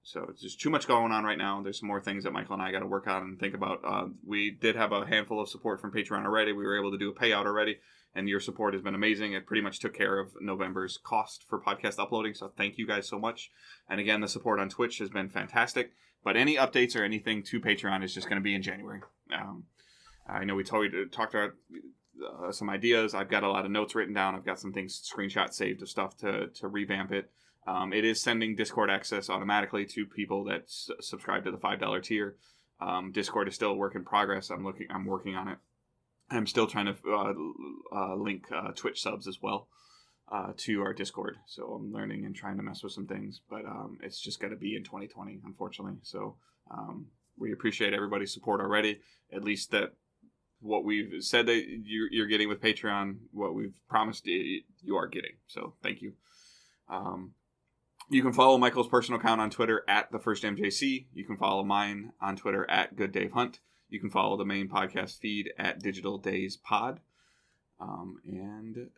S1: So it's just too much going on right now. There's some more things that Michael and I got to work on and think about. We did have a handful of support from Patreon already. We were able to do a payout already, and your support has been amazing. It pretty much took care of November's cost for podcast uploading, so thank you guys so much. And again, the support on Twitch has been fantastic. But any updates or anything to Patreon is just going to be in January. I know we talked about some ideas. I've got a lot of notes written down. I've got some things, screenshots saved of stuff to revamp it. It is sending Discord access automatically to people that subscribe to the $5 tier. Discord is still a work in progress. I'm working on it. I'm still trying to link Twitch subs as well to our Discord. So I'm learning and trying to mess with some things, but it's just going to be in 2020, unfortunately. So we appreciate everybody's support already. At least that what we've said that you're getting with Patreon, what we've promised you are getting. So thank you. You can follow Michael's personal account on Twitter at @TheFirstMJC. You can follow mine on Twitter at @GoodDaveHunt. You can follow the main podcast feed at Digital Days Pod. And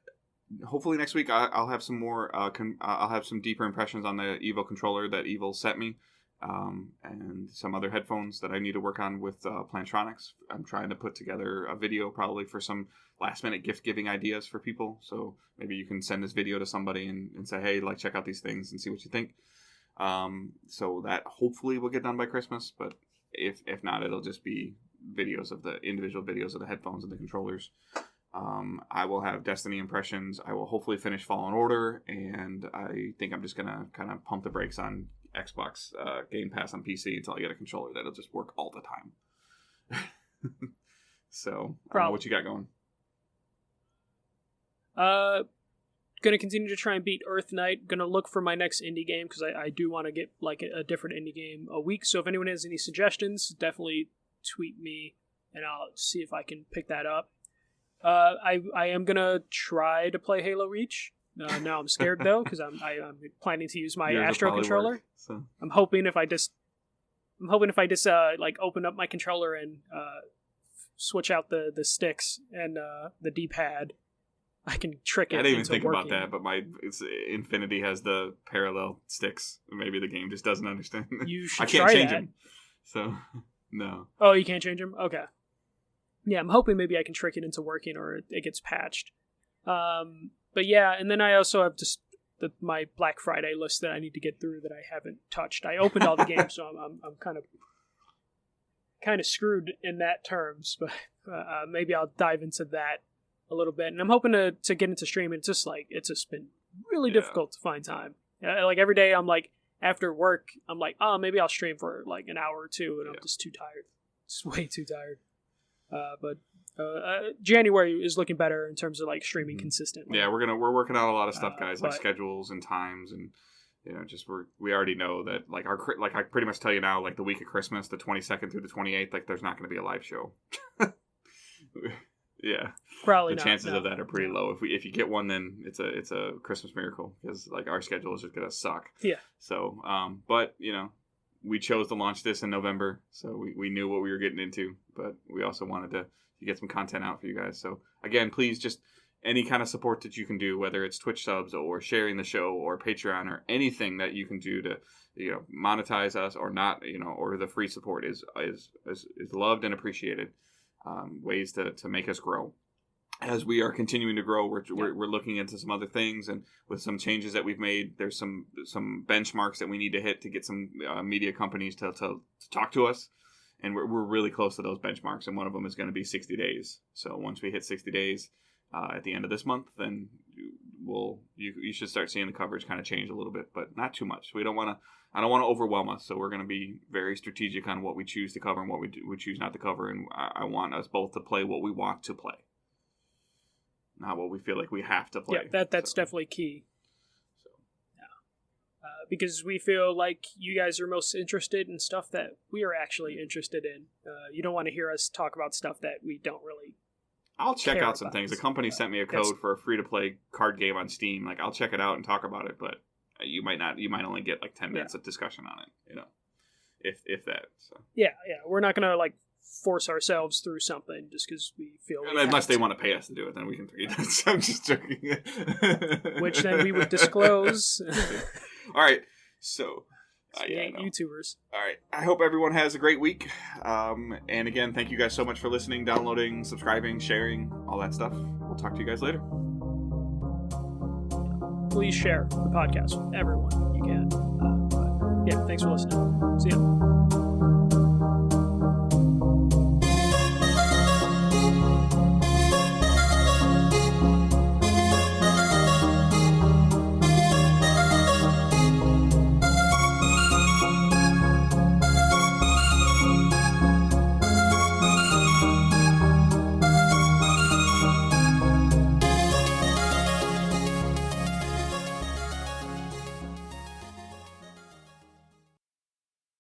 S1: hopefully next week I'll have some more. I'll have some deeper impressions on the Evo controller that Evil sent me, and some other headphones that I need to work on with Plantronics. I'm trying to put together a video probably for some last-minute gift-giving ideas for people. So maybe you can send this video to somebody and say, hey, check out these things and see what you think. So that hopefully will get done by Christmas. But if not, it'll just be videos of the individual videos of the headphones and the controllers. I will have Destiny impressions. I will hopefully finish Fallen Order. And I think I'm just going to kind of pump the brakes on Xbox Game Pass on PC until I get a controller that'll just work all the time. So, what you got going?
S2: Gonna continue to try and beat EarthNight. Gonna look for my next indie game because I do want to get a different indie game a week. So if anyone has any suggestions, definitely tweet me and I'll see if I can pick that up. I am gonna try to play Halo Reach. Now I'm scared though because I'm planning to use my Astro controller.
S1: Work, so.
S2: I'm hoping if I just open up my controller and switch out the sticks and the D-pad, I can trick it.
S1: I didn't even think
S2: working.
S1: about that, but Infinity has the parallel sticks. Maybe the game just doesn't understand.
S2: You should
S1: I can't
S2: try
S1: change
S2: that.
S1: them. So no.
S2: Oh, you can't change them? Okay. Yeah, I'm hoping maybe I can trick it into working or it gets patched. But yeah, and then I also have just my Black Friday list that I need to get through that I haven't touched. I opened all the games, so I'm kind of screwed in that terms. But maybe I'll dive into that a little bit. And I'm hoping to get into streaming. It's just been really difficult to find time. Every day I'm after work, I'm maybe I'll stream for an hour or two, and I'm just too tired. Just way too tired. But January is looking better in terms of streaming consistently.
S1: Yeah, we're working on a lot of stuff, guys, schedules and times, and we already know that I pretty much tell you now, the week of Christmas, the 22nd through the 28th, there's not going to be a live show. Yeah,
S2: probably
S1: the chances of that are pretty low. If you get one, then it's a Christmas miracle because our schedule is just gonna suck.
S2: Yeah.
S1: So, but we chose to launch this in November, so we knew what we were getting into, but we also wanted to get some content out for you guys. So again, please just any kind of support that you can do, whether it's Twitch subs or sharing the show or Patreon or anything that you can do to monetize us or not, or the free support is loved and appreciated. Ways to make us grow. As we are continuing to grow, we're looking into some other things, and with some changes that we've made, there's some benchmarks that we need to hit to get some media companies to talk to us, and we're really close to those benchmarks. And one of them is going to be 60 days. So once we hit 60 days at the end of this month, then you should start seeing the coverage kind of change a little bit, but not too much. I don't want to overwhelm us, so we're going to be very strategic on what we choose to cover and what we choose not to cover, and I want us both to play what we want to play, not what we feel like we have to play.
S2: Yeah, that's definitely key. So, because we feel like you guys are most interested in stuff that we are actually interested in. You don't want to hear us talk about stuff that we don't really.
S1: I'll check out some things. A company sent me a code for a free-to-play card game on Steam. I'll check it out and talk about it, but you might only get like 10 minutes of discussion on it, you know, if that. So.
S2: Yeah, we're not gonna like force ourselves through something just because we feel.
S1: Unless they want to pay us to do it, then we can read it. So I'm just joking.
S2: Which then we would disclose.
S1: All right, so.
S2: YouTubers.
S1: All right. I hope everyone has a great week. And again, thank you guys so much for listening, downloading, subscribing, sharing, all that stuff. We'll talk to you guys later.
S2: Please share the podcast with everyone you can. Thanks for listening. See ya.